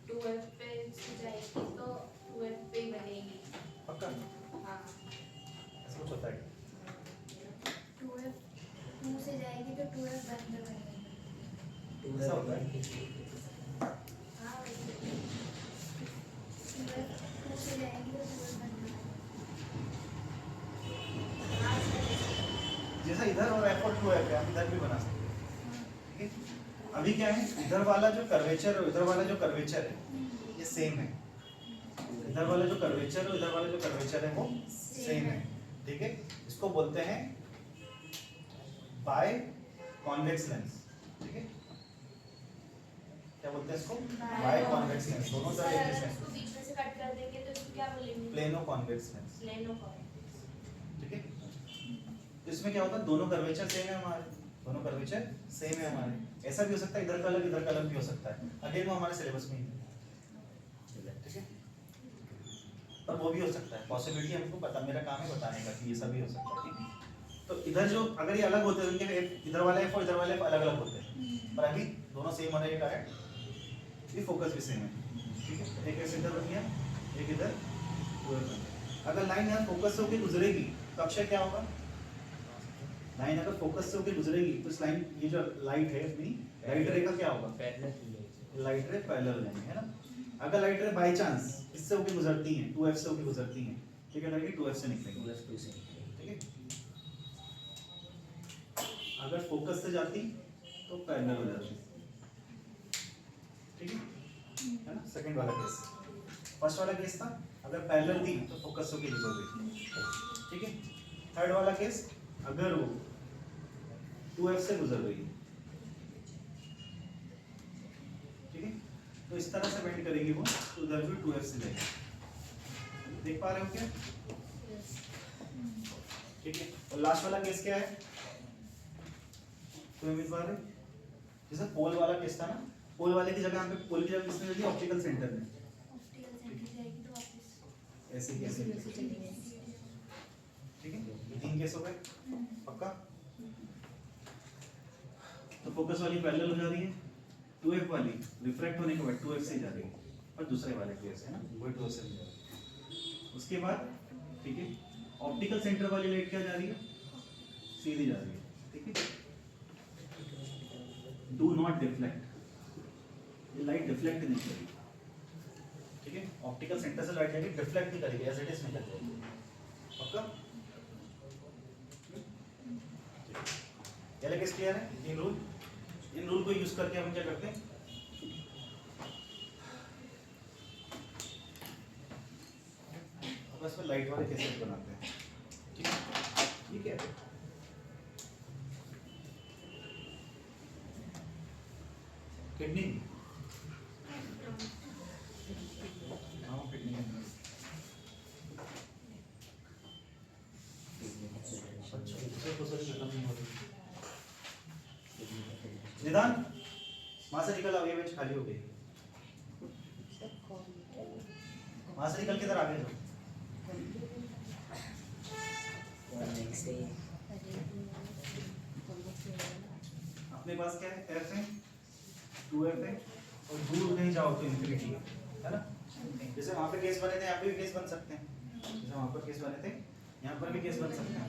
2f पे जाएगी तो 2f पे ही बनेगी। पक्का हाँ। ऐसा कुछ होता है क्या? 2f 2 से जाएगी तो 2f बंद बनेगी। ऐसा होता है? हाँ वैसे 2f 2 से जाएगी तो 2f बंद बनेगी। हाँ सर। जैसा इधर और f और 2f है, हम इधर भी बना सकते हैं, ठीक है। अभी क्या है, इधर वाला जो कर्वेचर और इधर वाला जो कर्वेचर है ये सेम है, इधर वाला जो कर्वेचर और इधर वाला जो कर्वेचर है वो सेम है, ठीक है। इसको बोलते हैं बाय कॉन्वेक्स लेंस, ठीक है। क्या बोलते हैं इसको, बाय कॉन्वेक्स लेंस, दोनों तरफ एक जैसे इसको बीच में से कट कर देंगे तो इसको क्या बोलेंगे? Plano convex lens, plano convex. ठीक है। तो इसमें क्या होता है, दोनों कर्वेचर सेम है हमारे, दोनों कर्वेचर सेम है हमारे। ऐसा भी हो सकता है इधर का अलग भी हो सकता है, अगेन वो हमारे सिलेबस में ही है, ठीक है। पर वो भी हो सकता है, पॉसिबिलिटी हमको पता, मेरा काम है बताने का कि ये सब भी हो सकता है, ठीक है। तो इधर जो अगर ये अलग होते हैं उनके इधर वाले एफ और इधर वाले एफ अलग अलग होते हैं, पर अभी दोनों सेम होने के कारण ये फोकस भी सेम है, ठीक है। एक ऐसे इधर बन गया, एक इधर उधर बन गया। अगर लाइन यहाँ फोकस से होकर गुजरेगी तो अक्षर क्या होगा, लाइन अगर फोकस से होकर गुजरेगी तो इस लाइन, ये जो लाइट है अपनी लाइट रे का क्या होगा, लाइट रे पैरेलल लाइन है ना। अगर लाइट रे बाय चांस इससे होकर गुजरती हैं, 2f से होकर गुजरती हैं, ठीक है, लाइट 2f से निकलेगी, ठीक है। अगर फोकस से जाती तो पैरेलल हो जाती, ठीक है ना। सेकंड वाला केस, फर्स्ट वाला केस था अगर पैरेलल थी तो फोकस होकर गुजर गई, ठीक है। थर्ड वाला केस अगर वो 2f से गुजर गई, ठीक है। तो इस तरह से बेंड करेगी वो, तो उधर भी 2f से जाएगी, देख पा रहे हो क्या, ठीक है। और लास्ट वाला केस क्या है, तो उम्मीदवार है जैसे पोल वाला केस था ना, पोल वाले की जगह पे पोल की जगह किसने ले ली, ऑप्टिकल सेंटर में, ऑप्टिकल सेंटर जाएगी तो वापस ऐसे कैसे, ठीक है। ये 3 केस हो गए, पक्का। तो फोकस वाली पैरेलल हो जा रही है, 2f वाली रिफ्रैक्ट होने के बाद 2f से जा रही है, और दूसरे वाले केस है ना वो 2f से जा रही है। उसके बाद ठीक है, ऑप्टिकल सेंटर वाली लाइट क्या जा रही है, सीधी जा रही है, ठीक है। डू नॉट डिफ्लेक्ट, ये लाइट डिफ्लेक्ट नहीं करेगी, ठीक है। ऑप्टिकल सेंटर से लाइट जाएगी, डिफ्लेक्ट नहीं करेगी, एज इट इज निकल जाएगी, पक्का। ये केस क्लियर है, इन रूल को यूज करके हम क्या करते हैं, अब इसमें लाइट वाले केसेस बनाते हैं, ठीक है। ठीक है, किडनी, हाँ किडनी निदान वहां से निकल आओ, ये बेंच खाली हो गई, वहां से निकल के इधर आगे जाओ। अपने पास क्या है, एफ है, 2f है, और दूर नहीं जाओ तो इन्फिनिटी है ना। जैसे वहां पे केस बने थे, यहाँ पे भी केस बन सकते हैं, जैसे वहां पर केस बने थे यहाँ पर भी केस बन सकते हैं,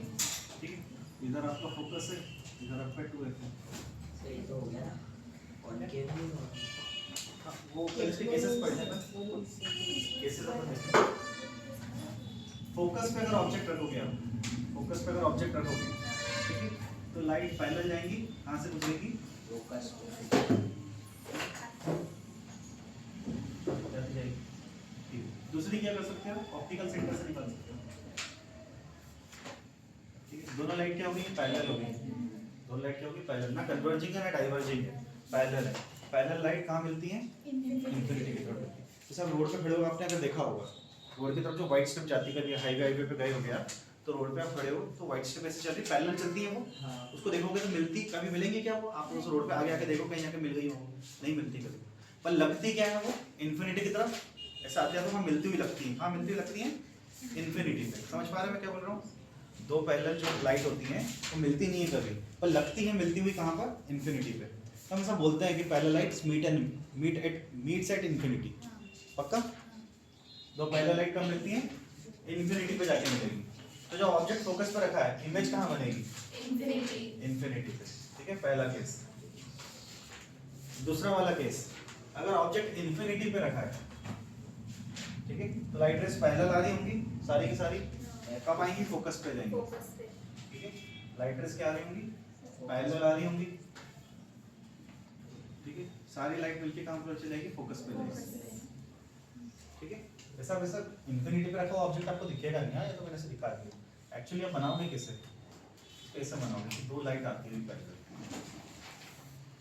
ठीक है। इधर आपका फोकस है, इधर आपका 2f है, सही तो हो गया ना, कॉन्केव भी हो हाँ, वो इसके केसेस पढ़ने पर केसेस अपन देखते हैं। फोकस पे अगर ऑब्जेक्ट रखोगे आप, फोकस पे अगर ऑब्जेक्ट रखोगे, ठीक है, तो लाइट पैरेलल जाएंगी, कहाँ से गुजरेगी, फोकस जाती जाएगी, ठीक है। दूसरी क्या कर सकते हो, ऑप्टिकल सेंटर से निकाल सकते हो, ठीक है। दोनों लाइट क्या होगी, पैरेलल होगी, दोनों लाइट क्या होगी, पैरेलल, ना कन्वर्जिंग है ना डाइवर्जिंग है, पैरेलल है। पैरेलल लाइट कहाँ मिलती है, इन्फिनिटी की तरफ मिलती है। जैसे आप रोड पे खड़े हो, आपने अगर देखा होगा रोड की तरफ जो व्हाइट स्ट्रिप जाती है, हाईवे पे गए हो गया तो रोड पे आप खड़े हो तो व्हाइट स्ट्रिप ऐसे चल रही है, पैरेलल चलती है वो, हाँ। उसको देखोगे तो मिलती, कभी मिलेंगे क्या वो, आप उस रोड पे आगे आके देखो कहीं जाके मिल गई हो, नहीं मिलती कभी, पर लगती क्या है वो, इन्फिनिटी की तरफ ऐसा आती है, तो वहाँ मिलती हुई लगती है, हाँ मिलती हुई लगती है इन्फिनिटी पे। समझ पा रहे हैं मैं क्या बोल रहा हूँ, दो पैरेलल जो लाइट होती हैं वो मिलती नहीं है कभी, पर लगती है मिलती हुई कहाँ पर, इन्फिनिटी पे। तो हम ऐसा बोलते हैं कि parallel lights meets at infinity, पक्का। दो पैरेलल लाइट कब मिलती हैं, इन्फिनिटी पे जाके मिलेगी। तो जो ऑब्जेक्ट फोकस पर रखा है, इमेज कहाँ बनेगी, इन्फिनिटी पे, ठीक है, पहला केस। दूसरा वाला केस, अगर ऑब्जेक्ट इन्फिनिटी पे रखा है, ठीक है, तो लाइट रेस पैरेलल आ रही होंगी सारी की सारी, कब आएंगी, फोकस पे जाएंगी, ठीक है। लाइट रेस क्या आ रही होंगी, पैरेलल आ रही होंगी, ठीक है। सारी लाइट मिलके कहाँ पर चली जाएगी, फोकस पे जाएगी, ठीक है। वैसा वैसा इन्फिनिटी पे रखा हुआ ऑब्जेक्ट आपको दिखेगा नहीं, हाँ, ये तो मैंने से दिखा दिया। एक्चुअली आप बनाओगे कैसे, कैसे बनाओगे कि दो लाइट आती हुई पैरेलल,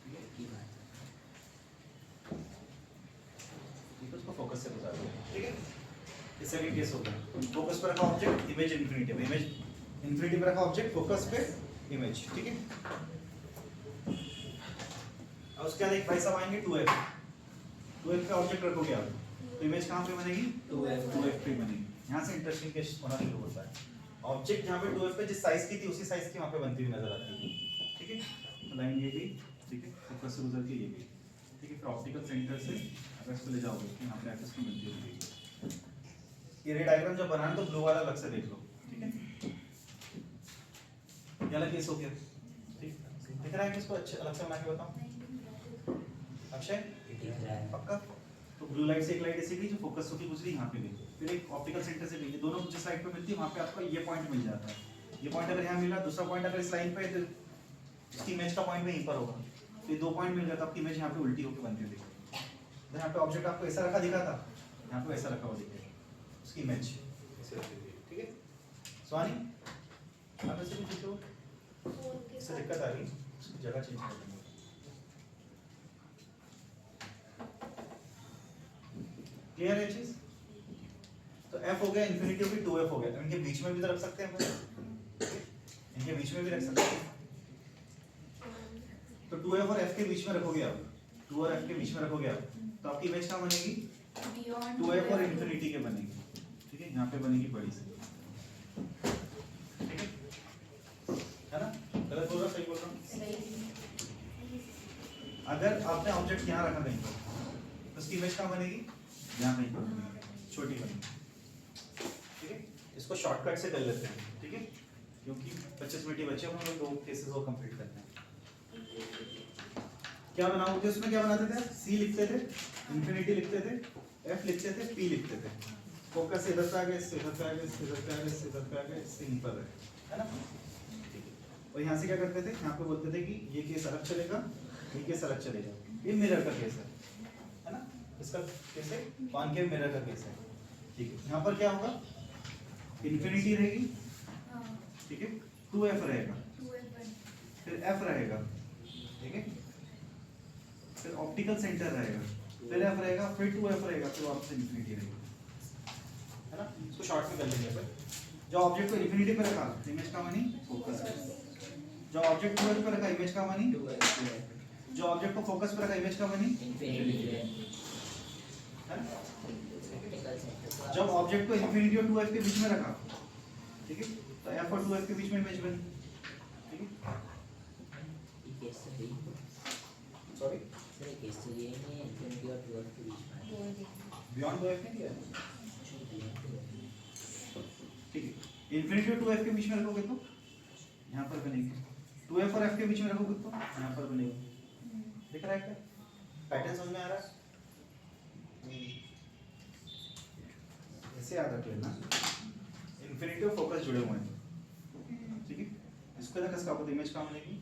ठीक है। की बात है। तो उसको फोकस से गुजार दो, ठीक है। ये सेकंड केस हो गया, फोकस पे रखा ऑब्जेक्ट, इमेज इन्फिनिटी पे, इमेज इन्फिनिटी पे रखा ऑब्जेक्ट, फोकस पे इमेज, ठीक है। अब उसके बाद एक भाई साहब आएंगे 2f, 2f पे ऑब्जेक्ट रखोगे आप, तो इमेज कहाँ पे बनेगी? 2f पे बनेगी। यहाँ से इंटरेस्टिंग केस होना शुरू होता है। ऑब्जेक्ट यहाँ पे 2f पे जिस साइज की थी उसी साइज की वहाँ पे बनती हुई नजर आती है, ठीक है। लाइन ये भी, ठीक है, फोकस से गुजर के ये भी, ठीक है। फिर ऑप्टिकल सेंटर से अगर इसको ले जाओगे तो यहाँ पे एक्सिस की बनती हुई ये रे डायग्राम जब बनाना तो ब्लू वाला अलग से देख लो, ठीक है। ये वाला केस हो गया, ठीक, दिख रहा है कि इसको अच्छे अलग से बना के बताओ अक्षय, पक्का। तो ब्लू लाइट से एक लाइट ऐसी गई जो फोकस होकर गुजरी यहाँ पे गई, फिर एक ऑप्टिकल सेंटर से गई, दोनों जिस लाइट पे मिलती है वहाँ पे आपको ये पॉइंट मिल जाता है। ये पॉइंट अगर यहाँ मिला, दूसरा पॉइंट अगर इस लाइन पे है तो इसकी इमेज का पॉइंट भी यहीं पर होगा, तो ये दो पॉइंट मिल जाता है, आपकी इमेज यहाँ पे उल्टी होकर बनती हुई दिखेगी। तो यहाँ पे ऑब्जेक्ट आपको ऐसा रखा दिखा था, यहाँ पे ऐसा रखा हुआ दिखेगा, उसकी इमेज ऐसे रखी हुई है, ठीक है। स्वानी आप ऐसे कुछ लिखो, इससे दिक्कत आ रही है, उसकी जगह चेंज कर देंगे। क्लियर है चीज? तो f हो गया, इन्फिनिटी होगी, 2f हो गया, तो इनके बीच में भी तो रख सकते हैं हम, इनके बीच में भी रख सकते हैं। तो 2f और f के बीच में रखोगे आप, 2 और f के बीच में रखोगे आप, तो आपकी इमेज कहाँ बनेगी? 2f और इन्फिनिटी के बनेगी, ठीक है। यहाँ पे बनेगी बड़ी सी, ठीक है ना? गलत बोल रहा सही बोल रहा हूँ? अगर आपने ऑब्जेक्ट यहाँ रखा कहीं पर तो उसकी इमेज कहाँ बनेगी? यहाँ कहीं पर छोटी बनेगी, ठीक है। इसको शॉर्टकट से कर लेते हैं, ठीक है, क्योंकि 25 मिनट ही बचे, हम लोग 2 केसेस और कंप्लीट करते हैं। क्या बनाओगे उसमें? क्या बनाते थे? C लिखते थे, इन्फिनिटी लिखते थे, F लिखते थे, P लिखते थे। फोकस इधर पे आ गए, इससे इधर पे आ गए, इससे इधर पे आ गए, इससे इधर पे आ गए, इससे यहीं पर है ना? ठीक है। और यहाँ से क्या करते थे? यहाँ पे बोलते थे कि ये केस अलग चलेगा, ये केस अलग चलेगा। ये मिरर का केस है ना? इसका केस है कॉनकेव मिरर का केस है, ठीक है। यहाँ पर क्या होगा? इन्फिनिटी रहेगी, ठीक है, 2f रहेगा, फिर f रहेगा, ठीक है, फिर ऑप्टिकल सेंटर रहेगा, फिर f रहेगा, फिर 2f रहेगा, फिर वापस इन्फिनिटी रहेगी, है ना? इसको शॉर्ट में कर लेंगे अपन। जो ऑब्जेक्ट को इन्फिनिटी पे रखा, इमेज का मानी फोकस। जो ऑब्जेक्ट 2f पे रखा, इमेज का मानी 2f। जो ऑब्जेक्ट को फोकस पे रखा, इमेज का मानी इन्फिनिटी, है ना? जब ऑब्जेक्ट को इन्फिनिटी और 2f के बीच में रखा, ठीक है, तो f और 2f के बीच में इमेज बनी, ठीक है। सॉरी बियॉन्ड 2f नहीं दिया है, ठीक है। इन्फिनिटी और 2f के बीच में रखोगे तो यहाँ पर बनेगी, 2f और f के बीच में रखोगे तो यहाँ पर बनेगी। दिख रहा है क्या? पैटर्न समझ में आ रहा है? ऐसे याद रख लेना, इन्फिनिटी और फोकस जुड़े हुए हैं, ठीक है। इसको ना किसका आपको इमेज कहाँ बनेगी?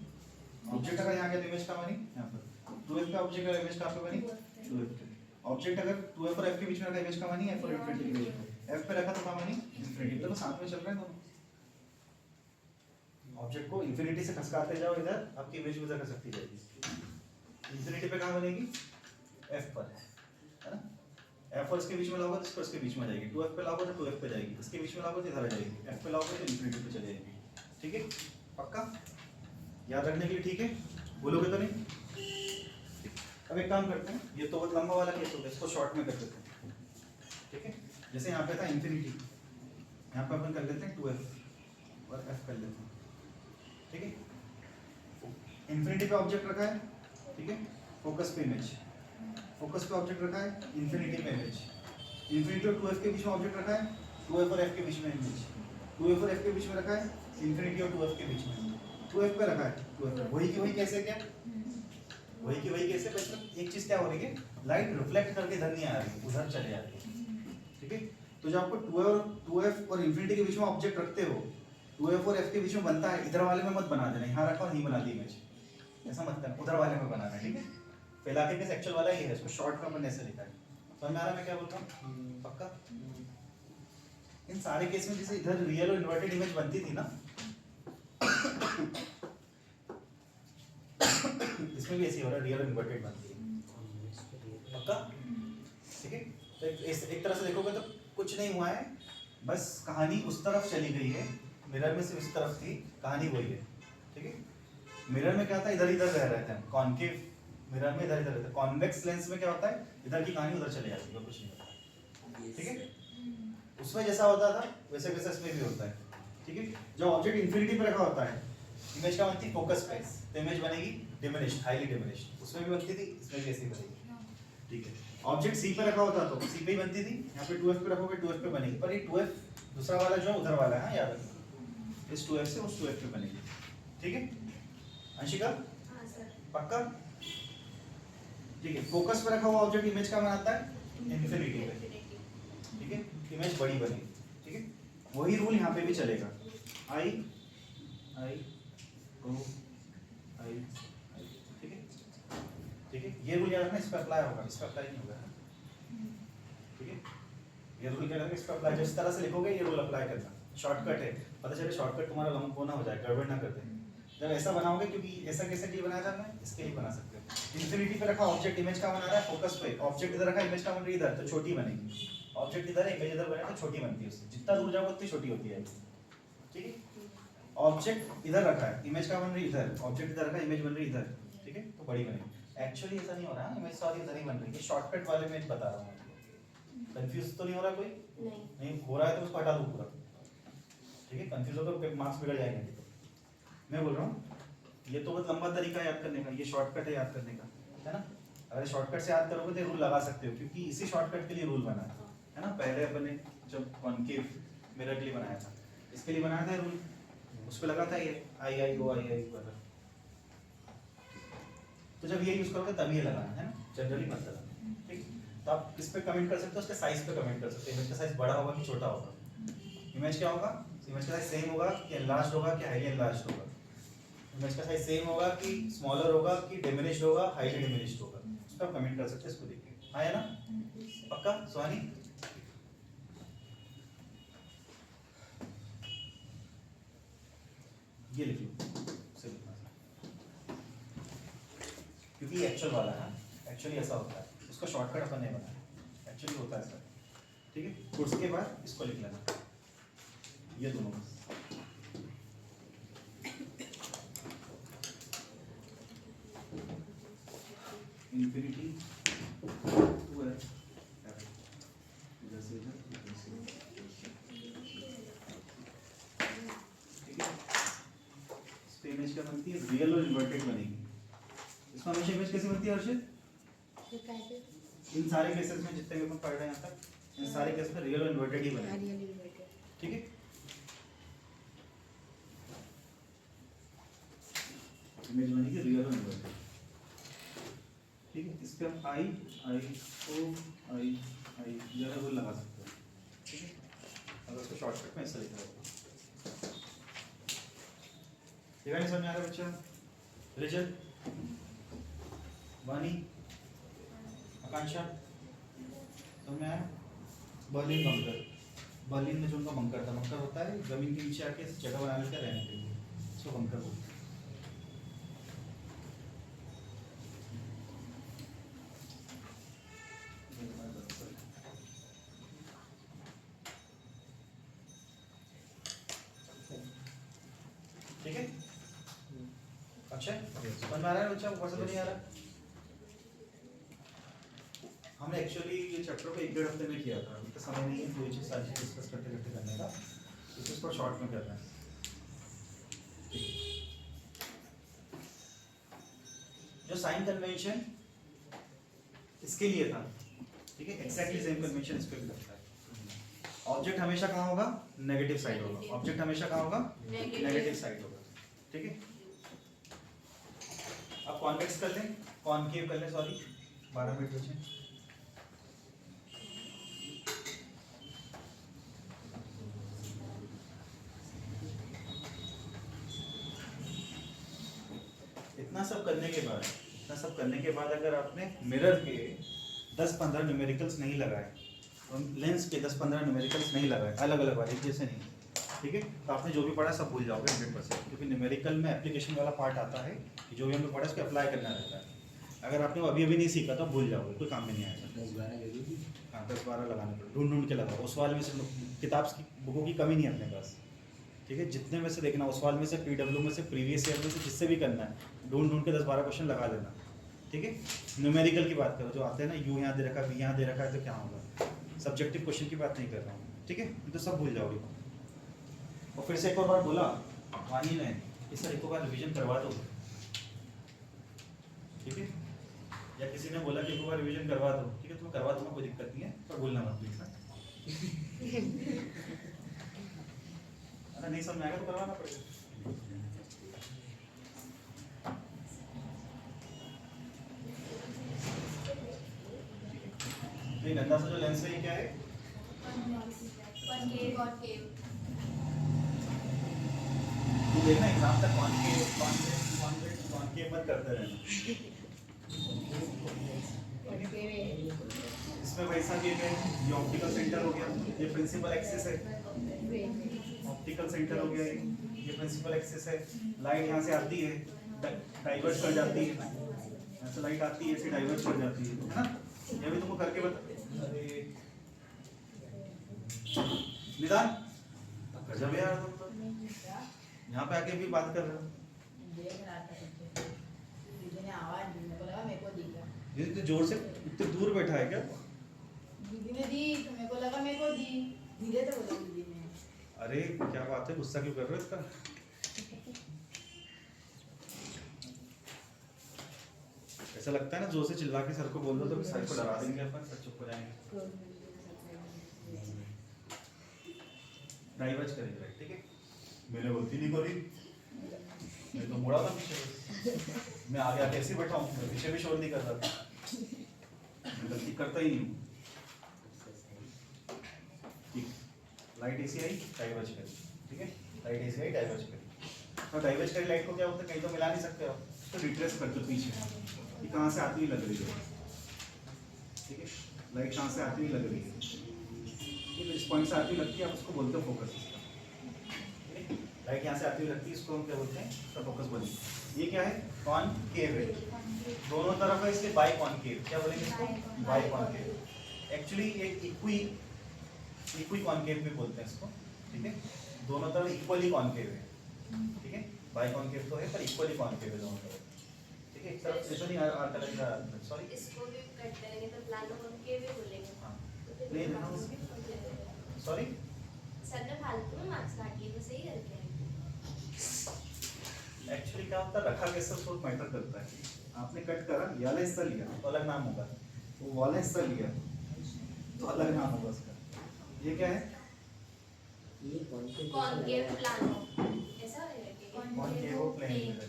ऑब्जेक्ट अगर यहाँ गया तो इमेज कहाँ बनी? यहाँ पर। 2f का ऑब्जेक्ट अगर इमेज कहाँ पे बनी? 2f पे। ऑब्जेक्ट अगर 2f और f के बीच में रखा, इमेज कहाँ बनी? f और इन्फिनिटी के बीच में। f पे रखा तो कहाँ बनी? इन्फिनिटी। तो साथ में चल रहे हैं दोनों। ऑब्जेक्ट को इन्फिनिटी से खसकाते जाओ इधर, आपकी इमेज उधर खसकती जाएगी। इन्फिनिटी पे कहाँ बनेगी? f पर, है ना? f और इसके बीच में लाओगे तो इसको इसके बीच में जाएगी, 2f पे लाओगे तो 2f पे जाएगी, इसके बीच में लाओगे तो इधर आ जाएगी, f पे लाओगे तो इन्फिनिटी पे चली जाएगी, ठीक है। पक्का याद रखने के लिए, ठीक है, बोलोगे तो नहीं? अब एक काम करते हैं, ये तो बहुत लंबा वाला केस होगा, इसको शॉर्ट में कर देते हैं, ठीक है। जैसे यहाँ पे था इन्फिनिटी, यहाँ पे अपन कर लेते हैं 2f और f कर लेते हैं, ठीक है। इन्फिनिटी पे ऑब्जेक्ट रखा है, ठीक है, फोकस पे इमेज, फोकस पे ऑब्जेक्ट रखा है, इन्फिनिटी पे इमेज, इन्फिनिटी और 2f के बीच में ऑब्जेक्ट रखा है, 2f और f के बीच में इमेज, 2f और f के बीच में रखा है, इन्फिनिटी और 2f के बीच में, 2f पे रखा है, 2f वही की वही कैसे? क्या वही की वही कैसे? बच्चों एक चीज क्या हो रही है, लाइट रिफ्लेक्ट करके इधर नहीं आ रही, उधर चले जा रही है, ठीक है। तो जब आपको 2f और इन्फिनिटी के बीच में ऑब्जेक्ट रखते हो, 2f और f के बीच में बनता है, इधर वाले में मत बना देना, यहाँ रखा और नहीं बना दी इमेज, ऐसा मत करना, उधर वाले में बनाना, ठीक है। पहला के एक्चुअल वाला ये है, इसको शॉर्ट में अपन ऐसे लिखा है, समझ में आ रहा है मैं क्या बोल रहा हूँ? पक्का? इन सारे केस में जैसे इधर रियल और इन्वर्टेड इमेज बनती थी ना, इसमें भी ऐसी हो रहा है, रियल और इन्वर्टेड बनती है, पक्का? ठीक है। तो एक तरह से देखोगे तो कुछ नहीं हुआ है, बस कहानी उस तरफ चली गई है, मिरर में सिर्फ इस तरफ थी, कहानी वही है, ठीक है। मिरर में क्या होता है, इधर इधर रह रहे थे हम, कॉनकेव मिरर में इधर इधर रहते हैं, कॉन्वेक्स लेंस में क्या होता है, इधर की कहानी उधर चली जाती है, कुछ नहीं होता, ठीक है। उसमें जैसा होता था वैसे वैसे इसमें भी होता है, ठीक है। जब ऑब्जेक्ट इंफिनिटी पे रखा होता है, इमेज क्या बनती है, फोकस पे, तो इमेज बनेगी डिमिनिश्ड, हाईली डिमिनिश्ड, उसमें भी बनती थी, इसमें भी ऐसी बनेगी, ठीक है। ऑब्जेक्ट सी पे रखा होता तो सी पे ही बनती थी, यहाँ पे 2f पे रखोगे 2f पे बनेगी, पर ये 2f दूसरा वाला जो है उधर वाला है, याद रखना, इस 2f से उस 2f पे बनेगी, ठीक है। अंशिका हाँ सर। पक्का, ठीक है। फोकस पे रखा हुआ ऑब्जेक्ट इमेज का बनाता है इंफिनिटी पे, ठीक है, इमेज बड़ी बनेगी, ठीक है। वही रूल यहाँ पे भी चलेगा, आई आई ओ आई आई, ठीक है, ठीक है। ये रूल याद रखना, इस पर अप्लाई होगा, इस पर अप्लाई नहीं होगा, ठीक है। ये रूल क्या करेगा, इस पर अप्लाई, जिस तरह से लिखोगे ये रूल अप्लाई करना, शॉर्टकट है, पता चले शॉर्टकट तुम्हारा लंब वो ना हो जाए, गड़बड़ ना कर दे। जब ऐसा बनाओगे, क्योंकि ऐसा कैसे लिए बनाया जाता है, इसके लिए बना सकते हो। इंफिनिटी पे रखा ऑब्जेक्ट इमेज का बना रहा है फोकस पे, ऑब्जेक्ट इधर रखा इमेज का बन रही इधर, तो छोटी बनेगी। ऑब्जेक्ट इधर है इमेज इधर बने तो छोटी बनती है, उससे जितना दूर जाओगे उतनी छोटी होती है, ठीक है। ऑब्जेक्ट इधर रखा है, इमेज का बन रही इधर, ऑब्जेक्ट इधर रखा है, इमेज बन रही इधर, ठीक है, तो बड़ी बनेगी। एक्चुअली ऐसा नहीं हो रहा है, इमेज सॉरी इधर ही बन रही है, शॉर्टकट वाले में बता रहा हूँ, कंफ्यूज तो नहीं हो रहा कोई? नहीं हो रहा है तो उसको हटा दो पूरा, ठीक है। कंफ्यूज हो तो मार्क्स बिगड़ जाएंगे। मैं बोल रहा हूँ ये तो बहुत लंबा तरीका है याद करने का, ये शॉर्टकट है याद करने का, है ना। अगर शॉर्टकट से याद करोगे तो रूल लगा सकते हो, क्योंकि इसी शॉर्टकट के लिए रूल बना है ना। पहले अपन ने जब कॉनकेव मिरर के लिए बनाया था, इसके लिए बनाया था रूल, उस पर लगा था ये आई आई ओ आई आई वाला, तो जब ये यूज करोगे तब ये लगाना है ना, जनरली मत लगाना, ठीक। तो आप किस पे कमेंट कर सकते हो, उसके साइज पे कमेंट कर सकते हो, इमेज का साइज बड़ा होगा कि छोटा होगा, इमेज क्या होगा, इमेज का साइज सेम होगा कि एनलार्ज्ड होगा कि हाईली एनलार्ज्ड होगा, इमेज का साइज सेम होगा कि स्मॉलर होगा कि डिमिनिश्ड होगा, हाईली डिमिनिश्ड होगा, उस पर कमेंट कर सकते हैं, इसको देख के। हाँ है ना, पक्का सुहानी? ये लिख लो, उसे लिखना था, क्योंकि ये एक्चुअल वाला है, एक्चुअली ऐसा होता है, उसका शॉर्टकट अपन नहीं बनाया, एक्चुअली होता है ऐसा, ठीक है। तो उसके बाद इसको लिख लेना, ये दोनों बस। इंफिनिटी टू है, इधर से इधर, इधर से इधर, ठीक है। इस पे इमेज क्या बनती है, रियल और इन्वर्टेड बनेगी। इसमें हमेशा इमेज कैसी बनती है हर्षित? इन सारे केसेस में जितने भी अपन पढ़ रहे हैं यहाँ तक, इन सारे केस में रियल और इन्वर्टेड ही बनेगी, ठीक है। इमेज बनेगी रियल और इन्वर्टेड, ठीक है। इस पे हम आई आई ओ आई आई जरा वो लगा सकते हैं, ठीक है। अगर उसको शॉर्टकट में ऐसा लिखा होगा, ठीक है। नहीं समझ में आ रहा बच्चा? रिजल, वानी, आकांक्षा, समझ में आया? बर्लिन बंकर, बर्लिन में जो उनका बंकर था, बंकर होता है जमीन के नीचे आके जगह बना लेकर रहने के लिए, उसको बंकर बोलते हैं। ठीक है, अच्छा समझ में आ रहा है बच्चा? ऊपर से तो नहीं आ रहा? हमने एक्चुअली ये चैप्टर को 1-1.5 हफ्ते में किया था, इतना समय नहीं है कोई चीज़ सारी चीज़ डिस्कस करते करते करने का, तो इसको शॉर्ट में करना है। जो साइन कन्वेंशन इसके लिए था, ठीक है, एक्जैक्टली सेम कन्वेंशन इस पे भी लगता है। ऑब्जेक्ट हमेशा कहाँ होगा, नेगेटिव साइड होगा, ऑब्जेक्ट हमेशा कहाँ होगा, नेगेटिव साइड होगा, ठीक है। अब कॉन्वेक्स कर लें, कॉनकेव कर लें, सॉरी 12 मिनट बचे। इतना सब करने के बाद अगर आपने मिरर के 10-15 न्यूमेरिकल्स नहीं लगाए, लेंस के 10-15 न्यूमेरिकल्स नहीं लगाए, अलग अलग वाले एक जैसे नहीं, ठीक है, तो आपने जो भी पढ़ा सब भूल जाओगे 100%, क्योंकि न्यूमेरिकल में एप्लीकेशन वाला पार्ट आता है कि जो भी हमने पढ़ा उसको अप्लाई करना रहता है। अगर आपने वो अभी अभी नहीं सीखा तो भूल जाओगे, कोई काम में नहीं आएगा। 10-12 जरूरी थी। हाँ 10-12 लगाने पड़े, ढूंढ ढूंढ के लगाओ। उस वाले में से किताब की बुकों की कमी नहीं है अपने पास, ठीक है। जितने में से देखना, उस वाल में से, PW में से, प्रीवियस ईयर में से, जिससे भी करना है, ढूंढ ढूंढ के 10-12 क्वेश्चन लगा लेना, ठीक है। न्यूमेरिकल की बात करो, जो आते हैं ना, यू यहाँ दे रखा है, V यहाँ दे रखा है, तो क्या होगा। सब्जेक्टिव क्वेश्चन की बात नहीं कर रहा हूँ, ठीक है, तो सब भूल जाओगे। और फिर से एक और बार बोला, मान ही नहीं, इस सर एक बार रिविजन करवा दो, ठीक है। या किसी ने बोला कि एक बार रिवीजन करवा दो, ठीक है, तो मैं करवा दूंगा, कोई दिक्कत नहीं है, पर भूलना मत प्लीज। अगर नहीं समझ आएगा तो करवाना पड़ेगा। ये गंदा सा जो लेंस है, ये क्या है? ये देखना एग्जाम तक कॉन्केव मत करते रहना। इसमें वैसा भी है, ये ऑप्टिकल सेंटर हो गया, ये प्रिंसिपल एक्सिस है, ऑप्टिकल सेंटर हो गया, ये प्रिंसिपल एक्सिस है। लाइट यहाँ से आती है, डाइवर्ट कर जाती है, ऐसे लाइट आती है, ऐसे डाइवर्ट कर जाती है ना। ये भी तुमको करके बता। अरे निदान गजब यार, तुम तो यहाँ पे आके भी बात कर रहे हो। ये तो जोर से, इतने दूर बैठा है क्या? दीदी ने दी तो मेरे को लगा मेरे को दी, धीरे तो बोला दीदी ने। अरे क्या बात है, गुस्सा क्यों कर रहे हो इतना? ऐसा लगता है ना, जोर से चिल्ला के सर को बोल दो तो सर को डरा देंगे, अपन सर चुप हो जाएंगे। डाइवर्ज करेंगे, ठीक है। मैंने गलती नहीं करी, मैं तो मुड़ा था पीछे, मैं आगे आके ऐसे बैठा हूँ, मैं पीछे भी शोर नहीं कर रहा था, मैं गलती करता ही नहीं हूँ। ठीक, लाइट ऐसी आई, डाइवर्ज करी, ठीक है, लाइट ऐसी आई, डाइवर्ज करी। तो डाइवर्ज करी लाइट को क्या होता है, कहीं तो मिला नहीं सकते आप, तो रिट्रेस करते हो पीछे, ये कहाँ से आती हुई लग रही है, ठीक है, लाइट कहाँ से आती हुई लग रही है, ठीक है, इस पॉइंट से आती हुई लगती है, आप उसको बोलते हो फोकस। लाइट यहाँ से आती हुई लगती है, इसको हम क्या बोलते हैं, तो फोकस बोलेंगे। ये क्या है, कॉनकेव है, दोनों तरफ है इसके बाई कॉनकेव, क्या बोलेंगे इसको, बाई कॉनकेव। एक्चुअली एक इक्वी कॉनकेव भी बोलते हैं इसको, ठीक है, दोनों तरफ इक्वली कॉनकेव है, ठीक है, बाई कॉनकेव तो है पर इक्वली कॉनकेव है दोनों तरफ, ठीक है। एक तरफ जैसे नहीं सॉरी, इसको भी कट करेंगे तो प्लानो कॉनकेव भी बोलेंगे। हाँ प्लेन है सॉरी, सर ने फालतू में मार्क्स काट लिए, तो सही करके एक्चुअली क्या होता है, रखा कैसा सोच मैटर करता है। आपने कट करा, ये वाला हिस्सा लिया तो अलग नाम होगा, वो वाला हिस्सा लिया तो अलग नाम होगा उसका। ये क्या है, ये कॉनकेव प्लानो, ऐसा है कि कॉनकेव प्लेन,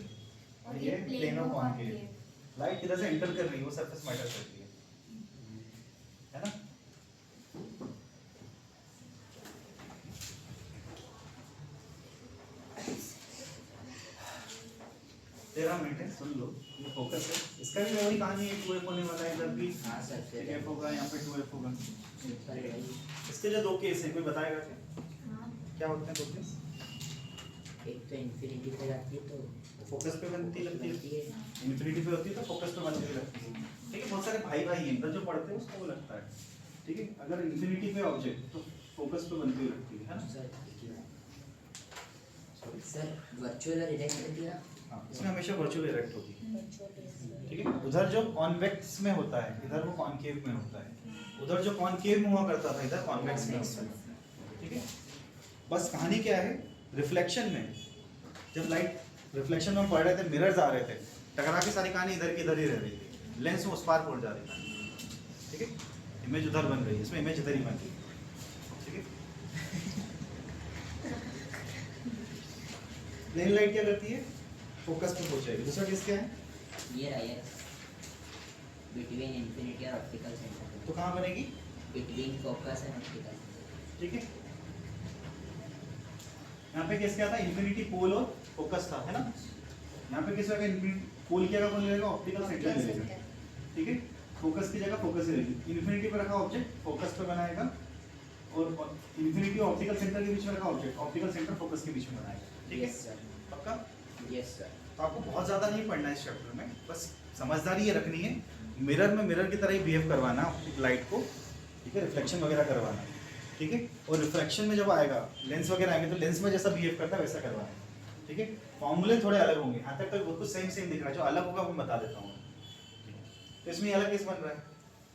और ये प्लेनो कॉनकेव। लाइट इधर से एंटर कर रही है, वो सरफेस मैटर करती है ना। 13 मिनट है, सुन लो, ये फोकस है, इसका भी वही कहानी है, 2F होने वाला है इधर भी, हाँ सर, 1F होगा, यहाँ पे 2F होगा। सर वही। इसके जो दो केस है, कोई बताएगा क्या, क्या होते हैं दो केस? एक तो इन्फिनिटी पे जाती है तो फोकस पे बनती लगती है, इन्फिनिटी पे होती है तो फोकस पे बनती लगती है, ठीक है। बहुत सारे भाई भाई हैं, जो पढ़ते हैं उसको वो लगता है, ठीक है। अगर इन्फिनिटी पे ऑब्जेक्ट तो फोकस पे बनती लगती है ना। सर सर वर्चुअल और इरेक्ट है, हाँ, इसमें हमेशा वर्चुअल इरेक्ट होती है, ठीक है। उधर जो कॉन्वेक्स में होता है, इधर वो कॉनकेव में होता है, उधर जो कॉनकेव में हुआ करता था, इधर कॉन्वेक्स में होता है, ठीक है। बस कहानी क्या है, रिफ्लेक्शन में जब लाइट रिफ्लेक्शन में पड़ रहे थे, मिरर्स आ रहे थे, टकरा के सारी कहानी इधर की इधर ही रह रही थी, लेंस उस पार पड़ जा रही थी, ठीक है। इमेज उधर बन रही है, इसमें इमेज इधर ही बन रही है, ठीक है। प्लेन लाइट क्या करती है, फोकस पे पहुंचेगी। दूसरा केस क्या है, ये रहा है बिटवीन इन्फिनिटी और ऑप्टिकल सेंटर, तो कहाँ बनेगी, बिटवीन फोकस एंड ऑप्टिकल, ठीक है। यहाँ पे केस क्या था, इन्फिनिटी पोल और फोकस था, है ना। यहाँ पे केस होगा, इन्फिनिटी पोल की जगह कौन लेगा, ऑप्टिकल सेंटर ले लेगा, ठीक है। फोकस की जगह फोकस ले लेगी, इन्फिनिटी पे रखा ऑब्जेक्ट फोकस पे बनाएगा, और इन्फिनिटी और ऑप्टिकल सेंटर के बीच में रखा ऑब्जेक्ट ऑप्टिकल सेंटर फोकस के बीच में बनाएगा, ठीक है। सर पक्का, यस सर। तो आपको बहुत ज़्यादा नहीं पढ़ना है इस चैप्टर में, बस समझदारी ये रखनी है। मिरर में मिरर की तरह ही बिहेव करवाना लाइट को, ठीक है, रिफ्लेक्शन वगैरह करवाना, ठीक है। और रिफ्लेक्शन में जब आएगा लेंस वगैरह आएंगे तो लेंस में जैसा बिहेव करता है वैसा करवाना, ठीक है। फॉर्मूले थोड़े अलग होंगे, यहाँ तक तो बहुत कुछ सेम सेम दिख रहा है, जो अलग होगा वो मैं बता देता हूँ। तो इसमें अलग केस बन रहा है,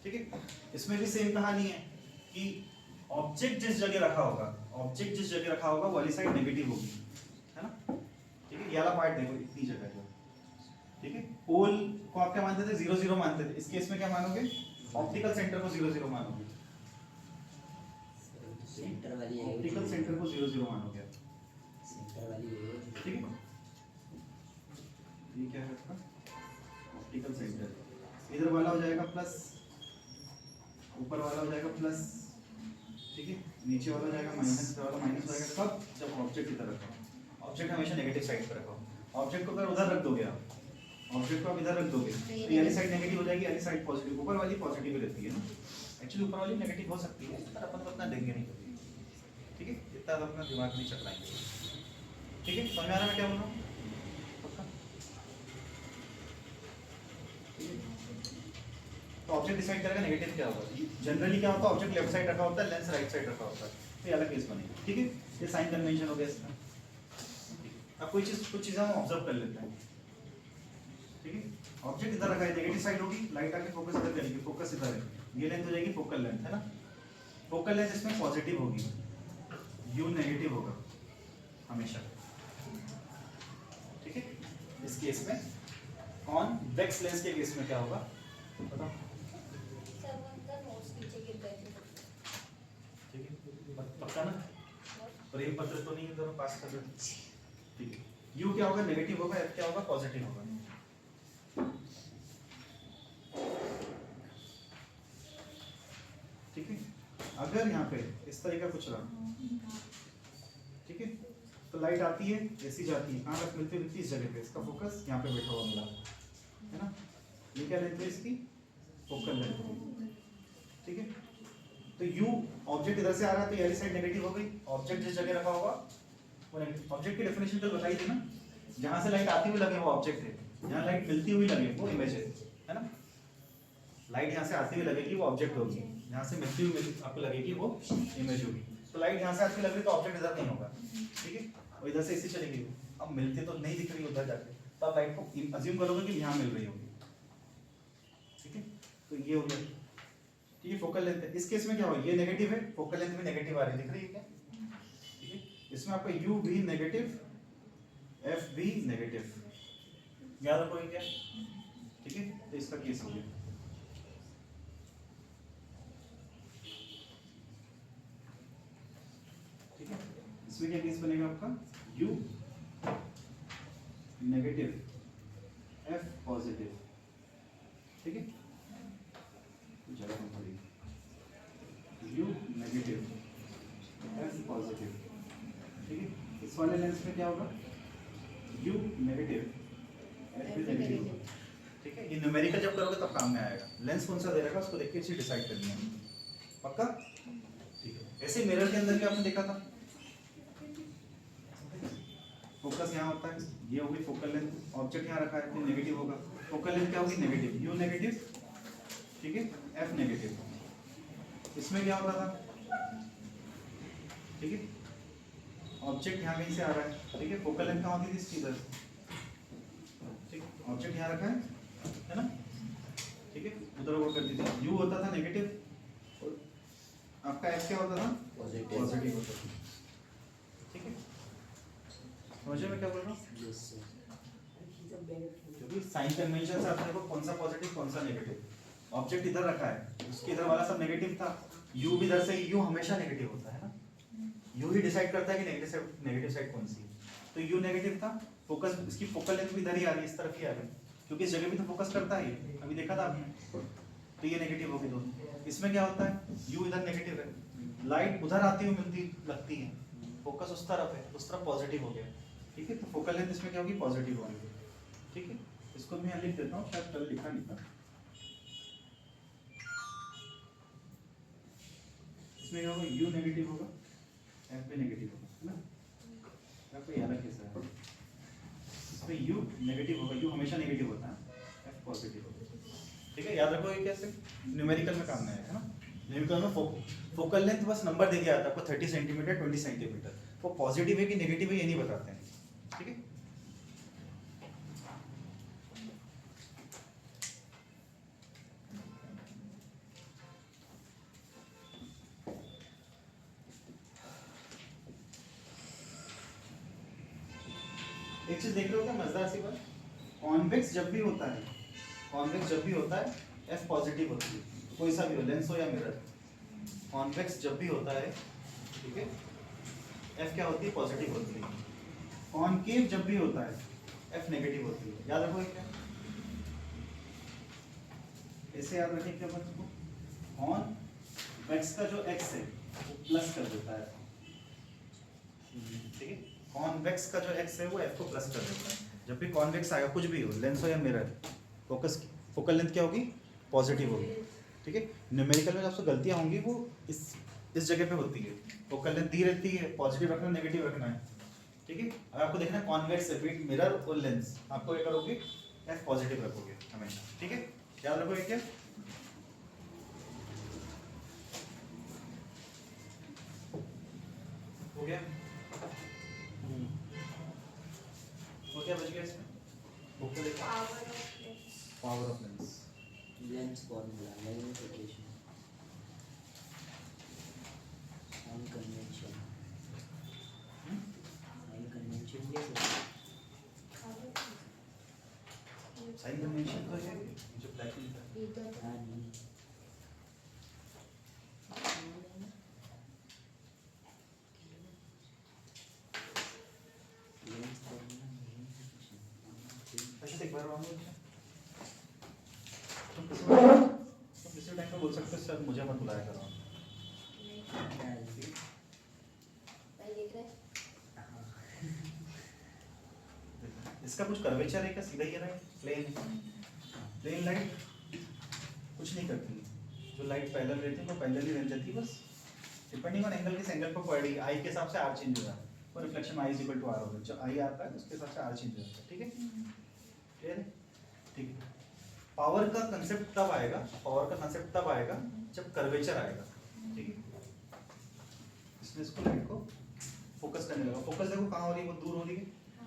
ठीक है। इसमें भी सेम कहानी है कि ऑब्जेक्ट जिस जगह रखा होगा, ऑब्जेक्ट जिस जगह रखा होगा वो वाली साइड नेगेटिव होगी, है ना, ठीक है। ये वाला पार्ट देखो, इतनी जगह जो, ठीक है। पोल को आप क्या मानते थे, 0 0 मानते थे, इस केस में क्या मानोगे, ऑप्टिकल सेंटर को 0 0 मानोगे, सेंटर वाली है, ऑप्टिकल सेंटर को 0 0 मानोगे, सेंटर वाली है, ठीक है। ये क्या है आपका ऑप्टिकल सेंटर, इधर वाला हो जाएगा प्लस, ऊपर वाला हो जाएगा प्लस, ठीक है, नीचे वाला हो जाएगा माइनस, वाला माइनस हो जाएगा। कब, जब ऑब्जेक्ट इधर रखो, ऑब्जेक्ट हमेशा नेगेटिव साइड पर रखो। ऑब्जेक्ट को अगर उधर रख दोगे आप, ऑब्जेक्ट को आप इधर रख दोगे तो ये वाली साइड नेगेटिव हो जाएगी, ये वाली साइड पॉजिटिव, ऊपर वाली पॉजिटिव रहती है ना, एक्चुअली ऊपर वाली नेगेटिव हो सकती है, पर अपन तो अपना देंगे नहीं कभी, ठीक है, इतना तो अपना दिमाग नहीं चलाएंगे, ठीक है। समझ में आ रहा है मैं क्या बोल रहा हूँ, पक्का, ठीक है। तो ऑब्जेक्ट डिसाइड करेगा नेगेटिव क्या होगा, जनरली क्या होता है, ऑब्जेक्ट लेफ्ट साइड रखा होता है, लेंस राइट साइड रखा होता है, तो ये अलग केस बनेगा, ठीक है। ये साइन कन्वेंशन हो गया इसका। अब कोई चीज, कुछ चीजें हम ऑब्जर्व कर लेते हैं, ठीक है। ऑब्जेक्ट इधर रखा है, नेगेटिव साइड होगी, लाइट आके फोकस इधर करेगी, फोकस इधर है, ये लेंथ हो जाएगी फोकल लेंथ, है ना। फोकल लेंथ इसमें पॉजिटिव होगी, यू नेगेटिव होगा हमेशा, ठीक है। इस केस में कॉन्वेक्स लेंस के केस में क्या होगा बताओ, ठीक है, पक्का ना, प्रेम पत्र तो नहीं है, दोनों पास कर रहे, ठीक है। यू क्या होगा, नेगेटिव होगा, एफ क्या होगा, पॉजिटिव होगा, ठीक है। अगर यहाँ पे इस तरह का कुछ रहा, ठीक है, तो लाइट आती है, ऐसी जाती है, कहाँ तक मिलती है, इस जगह पे, इसका फोकस यहाँ पे बैठा हुआ मिला, है ना। ये क्या लेंथ है इसकी, फोकल लेंथ, ठीक है। तो यू ऑब्जेक्ट इधर से आ रहा है तो ये साइड नेगेटिव हो गई, ऑब्जेक्ट जिस जगह रखा होगा वो नेगेटिव। ऑब्जेक्ट की डेफिनेशन कल बताई थी ना, जहाँ से लाइट आती हुई लगे वो ऑब्जेक्ट है, जहाँ लाइट मिलती हुई लगे वो इमेज है ना। लाइट यहाँ से आती हुई लगेगी वो ऑब्जेक्ट होगी, यहाँ से मिलती हुई आपको लगेगी वो इमेज होगी। तो लाइट यहाँ से आती हुई लग रही तो ऑब्जेक्ट इधर नहीं होगा, ठीक है, और इधर से इसी चलेगी। अब मिलती तो नहीं दिख रही उधर जाके, तो आप लाइट को अज्यूम करोगे कि यहाँ मिल रही होगी, ठीक है। तो ये हो गया, ठीक है, फोकल लेंथ है। इस केस में क्या होगा, ये नेगेटिव है, फोकल लेंथ भी नेगेटिव आ रही है, दिख रही है क्या, ठीक है। इसमें आपका यू भी नेगेटिव, एफ भी नेगेटिव, याद रखोगे क्या, ठीक है। तो इसका केस हो गया, ठीक है। इसमें क्या केस बनेगा आपका, यू नेगेटिव, एफ पॉजिटिव, ठीक है। जगह कम पड़ेगी, यू नेगेटिव, एफ पॉजिटिव, ठीक है। इस वाले लेंस में क्या होगा, यू नेगेटिव, एफ भी नेगेटिव, ठीक है। ये न्यूमेरिकल जब करोगे तब काम में आएगा, लेंस कौन सा दे रहेगा उसको देख के इसे डिसाइड करनी है, पक्का, ठीक है। ऐसे मिरर के अंदर भी आपने देखा था, फोकस यहाँ होता है, ये होगी फोकल लेंथ, ऑब्जेक्ट यहाँ रखा है तो नेगेटिव होगा, फोकल लेंथ क्या होगी, नेगेटिव, यू नेगेटिव, ठीक है, एफ नेगेटिव। इसमें क्या होता था, ठीक है, ऑब्जेक्ट यहाँ कहीं से आ रहा है, ठीक है, फोकल लेंथ कहाँ होती थी इसकी, इधर, ठीक, ऑब्जेक्ट यहाँ रखा है ना, ठीक है, उधर वो कर दीजिए, यू होता था नेगेटिव और आपका एफ क्या होता था, पॉजिटिव होता था, ठीक है। समझे मैं क्या बोल रहा हूँ, क्योंकि साइन कन्वेंशन से अपने को कौन सा पॉजिटिव कौन सा नेगेटिव, ऑब्जेक्ट इधर रखा है, उसके इधर वाला सब नेगेटिव था, यू भी इधर से, यू हमेशा नेगेटिव होता है ना, यू ही डिसाइड करता है कि नेगेटिव साइड कौन सी है। तो यू नेगेटिव था, फोकस इसकी फोकल लेंथ भी इधर ही आ रही है, इस तरफ ही आ रही है, क्योंकि इस जगह भी तो फोकस करता है, अभी देखा था आपने, तो ये नेगेटिव होगी दोनों। इसमें क्या होता है, यू इधर नेगेटिव है, लाइट उधर आती हुई मिलती लगती है, फोकस उस तरफ है, उस तरफ पॉजिटिव हो गया, ठीक है। तो फोकल लेंथ इसमें क्या होगी, पॉजिटिव होगी, ठीक है। इसको मैं यहाँ लिख देता हूँ, शायद कल लिखा नहीं था, इसमें क्या होगा, यू नेगेटिव होगा, एफ भी नेगेटिव होगा, है ना। आपको याद है कैसा है, इसमें u नेगेटिव होगा, u हमेशा नेगेटिव होता है, f पॉजिटिव होगा। ठीक है, याद रखो ये कैसे न्यूमेरिकल में काम में आएगा ना। न्यूमेरिकल में फोकल लेंथ बस नंबर दे दिया आता है आपको 30 सेंटीमीटर 20 सेंटीमीटर, वो पॉजिटिव है कि नेगेटिव है ये नहीं बताते हैं। ठीक है, एक चीज देख रहे हो क्या मजेदार सी बात, कॉन्वेक्स जब भी होता है, कॉन्वेक्स जब भी होता है एफ पॉजिटिव होती है, कोई सा भी हो लेंस हो या मिरर, कॉन्वेक्स जब भी होता है, ठीक है, एफ क्या होती है पॉजिटिव होती है। कॉनकेव जब भी होता है एफ नेगेटिव होती है। याद रखो क्या, ऐसे याद रखें क्या बात को, कॉन्वेक्स का जो एक्स है वो प्लस कर देता है, ठीक है, कॉन्वेक्स का जो एक्स है वो एफ को प्लस कर देता है। जब भी कॉन्वेक्स आएगा कुछ भी हो, लेंस हो या मिरर, फोकल लेंथ क्या होगी पॉजिटिव होगी। ठीक है, न्यूमेरिकल में आपसे गलतियां होंगी वो इस जगह पे होती है, फोकल लेंथ दी रहती है, पॉजिटिव रखना नेगेटिव रखना है। ठीक है, अगर आपको देखना है कॉन्वेक्स है बीट मिरर और लेंस, आपको क्या करोगे एफ पॉजिटिव रखोगे हमेशा। ठीक है, याद रखोगे क्या, हो गया, तो क्या बच गया इसमें, बुक को देखो, power of lens, lens formula, lens equation, sign convention, sign convention ये साइन कन्वेंशन तो है जो ब्लैक लिखा है। ये तो हाँ नहीं लेंस फॉर्मूला, लेंस इक्वेशन, अच्छा एक बार और बोल क्या, तुम किसी टाइम पे बोल सकते हो सर मुझे मत बुलाया करो। भाई देख रहे हैं? इसका कुछ कर्वेचर है क्या, सीधा ही है राइट, प्लेन, प्लेन लाइट कुछ नहीं करती, जो लाइट पैरेलल रहती है वो पैरेलल ही रह जाती है, बस डिपेंडिंग ऑन एंगल, किस एंगल पर पड़ रही है, आई के हिसाब से आर चेंज हो जाता है, और reflection i is equal to r होगा, जो आई आता है उसके हिसाब से आर चेंज हो जाता है। ठीक है, क्लियर है, ठीक है। पावर का कंसेप्ट तब आएगा, पावर का कंसेप्ट तब आएगा जब कर्वेचर आएगा। ठीक है, इसमें इसको लाइट को फोकस करने लगा, फोकस देखो कहाँ हो रही है, वो दूर हो रही है,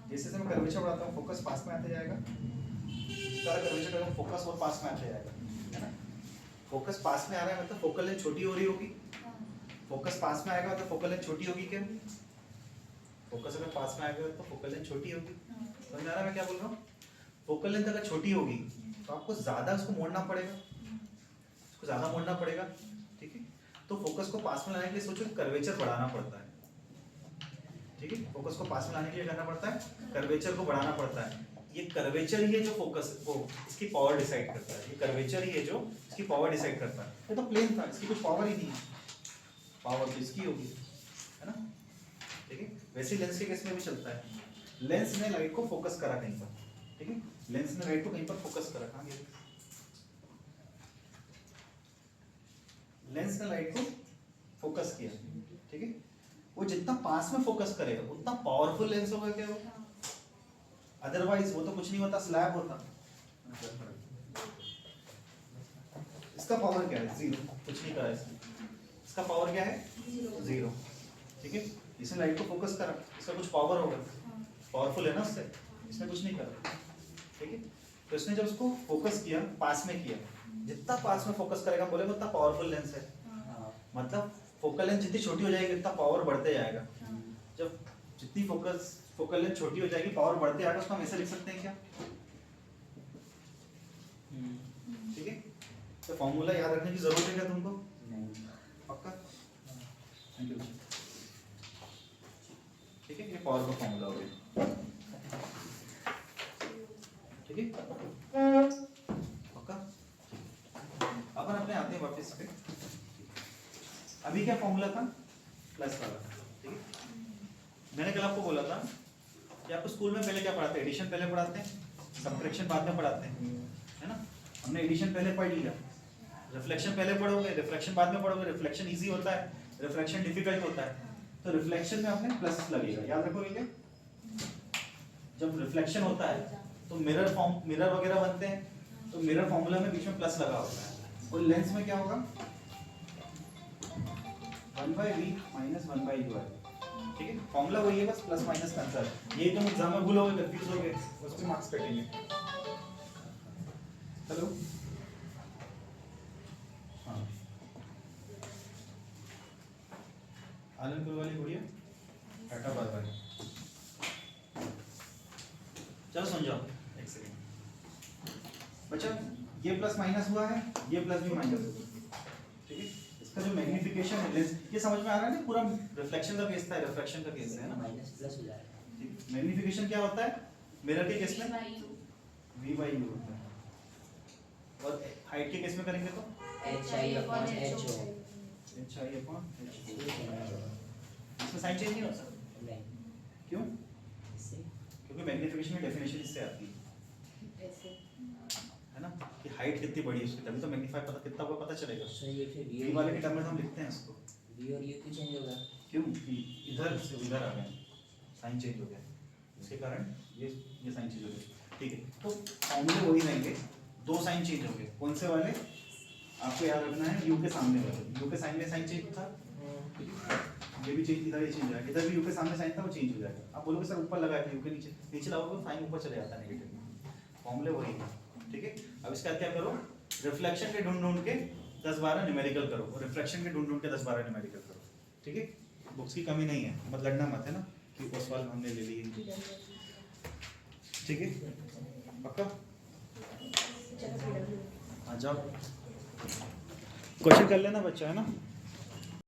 जैसे जैसे मैं कर्वेचर बढ़ाता हूँ फोकस पास में आते जाएगा, कर्वेचर करूँगा फोकस और पास में आते जाएगा, है ना, फोकस पास में आ रहा है मतलब फोकल लेंथ छोटी हो रही होगी, फोकस पास में आएगा तो फोकल लेंथ छोटी होगी क्या, फोकस अगर पास में आएगा तो फोकल लेंथ छोटी होगी, समझ आ रहा है मैं क्या बोल रहा हूँ, फोकल लेंथ अगर छोटी होगी तो आपको ज्यादा उसको मोड़ना पड़ेगा, उसको ज्यादा मोड़ना पड़ेगा। ठीक है, तो फोकस को पास में लाने के लिए सोचो कर्वेचर बढ़ाना पड़ता है। ठीक है, फोकस को पास में लाने के लिए करना पड़ता है, कर्वेचर को बढ़ाना पड़ता है। ये कर्वेचर ही है जो फोकस को इसकी पावर डिसाइड करता है, ये कर्वेचर ही है जो इसकी पावर डिसाइड करता है। ये तो प्लेन था, इसकी कुछ पावर ही नहीं है, पावर तो इसकी होगी, है ना। ठीक है, वैसे लेंस के केस में भी चलता है, लेंस ने लाइट को फोकस करा कहीं पर, ठीक है, लेंस ने लाइट को कहीं पर फोकस करा, कहाँ गया लेंस ने लाइट को फोकस किया, ठीक है, वो जितना पास में फोकस करेगा उतना पावरफुल लेंस होगा क्या वो, अदरवाइज वो तो कुछ नहीं होता, स्लैब होता। इसका पावर क्या है, जीरो, कुछ नहीं करा इसने, इसका पावर क्या है, जीरो। ठीक है, इसने लाइट को फोकस करा, इसका कुछ पावर होगा, पावरफुल है ना उससे, इसने कुछ नहीं करा। ठीक है, तो इसने जब उसको फोकस किया, पास में किया, जितना पास में फोकस करेगा बोले उतना पावरफुल लेंस है, मतलब फोकल लेंथ जितनी छोटी हो जाएगी उतना पावर बढ़ते जाएगा। जब जितनी फोकल लेंथ छोटी हो जाएगी पावर बढ़ते जाएगा, उसको हम ऐसे लिख सकते हैं क्या, ठीक है, तो फॉर्मूला याद रखने की जरूरत है क्या तुमको, पक्का, थैंक यू। ठीक है, ये पावर का फॉर्मूला हो गया, ठीक है, पक्का। अपन अपने आते हैं वापस पे, अभी क्या फॉर्मूला था, प्लस वाला, ठीक है। मैंने कल आपको बोला था कि आपको स्कूल में पहले क्या पढ़ाते हैं, एडिशन पहले पढ़ाते हैं, सब्ट्रैक्शन बाद में पढ़ाते हैं, है ना। हमने एडिशन पहले पढ़ लिया, रिफ्लेक्शन पहले पढ़ोगे, रिफ्लेक्शन बाद में पढ़ोगे, रिफ्लेक्शन इजी होता है, रिफ्लेक्शन डिफिकल्ट होता है, तो रिफ्लेक्शन में आपने प्लस लगेगा, याद रखोगे क्या, जब रिफ्लेक्शन होता है तो मिरर वगैरह बनते हैं, तो मिरर फॉर्मूला में बीच में प्लस लगा होता है, और लेंस में क्या होगा 1/v माइनस 1/u है, ठीक है। फॉर्मूला वही है, बस प्लस माइनस का अंतर। यही तुम एग्जाम में भूलोगे, कंफ्यूज होगे, उस पे मार्क्स कटेंगे। हेलो हाँ, आलमपुर वाली गुड़िया टाटा बाय बाय। चलो सुन जाओ एक सेकंड बच्चा, ये प्लस माइनस हुआ है, ये प्लस भी माइनस हुआ, ठीक है। इसका जो मैग्नीफिकेशन है लेंस, ये समझ में आ रहा है ना, पूरा रिफ्लेक्शन का केस था, रिफ्रैक्शन का केस है ना। माइनस प्लस हो जाएगा। मैग्नीफिकेशन क्या होता है मिरर के केस में v/u होता है, और हाइट के केस में करेंगे तो HI/HO hi/h। इसमें साइन चेंज नहीं हो सकता, नहीं क्यों? इससे क्योंकि मैग्नीफिकेशन की डेफिनेशन इससे आती है ऐसे है ना, कि हाइट कितनी बड़ी है उसकी, तभी तो मैग्नीफाई पता कितना होगा पता चलेगा। सर ये फिर v वाले के टर्म में हम लिखते हैं इसको, V और U क्यों चेंज होगा? क्यों कि इधर से उधर आ गए, साइन चेंज हो गया, इसके कारण ये साइन चेंज हो गया, ठीक है। तो फॉर्मूले वही रहेंगे, दो साइन चेंज हो गए, कौन से वाले आपको याद रखना है, u के सामने वाले, u के साइन में साइन चेंज था, ये भी चेंज, इधर ये चेंज हो जाएगा, इधर भी u के सामने साइन था वो चेंज हो जाएगा। आप बोलोगे सर ऊपर लगाया था u के नीचे, नीचे लगाओगे तो साइन ऊपर चले जाता है नेगेटिव, फॉर्मूले वही है, ठीक है। अब इसका क्या करो, रिफ्लेक्शन के ढूंढ के 10-12 न्यूमेरिकल करो, और रिफ्रैक्शन के ढूंढ के 10-12 न्यूमेरिकल करो, ठीक है। बुक्स की कमी नहीं है, मत लड़ना मत है ना कि वो सवाल हमने ले लिए, ठीक है पक्का। हाँ जाओ क्वेश्चन कर लेना बच्चा, है ना।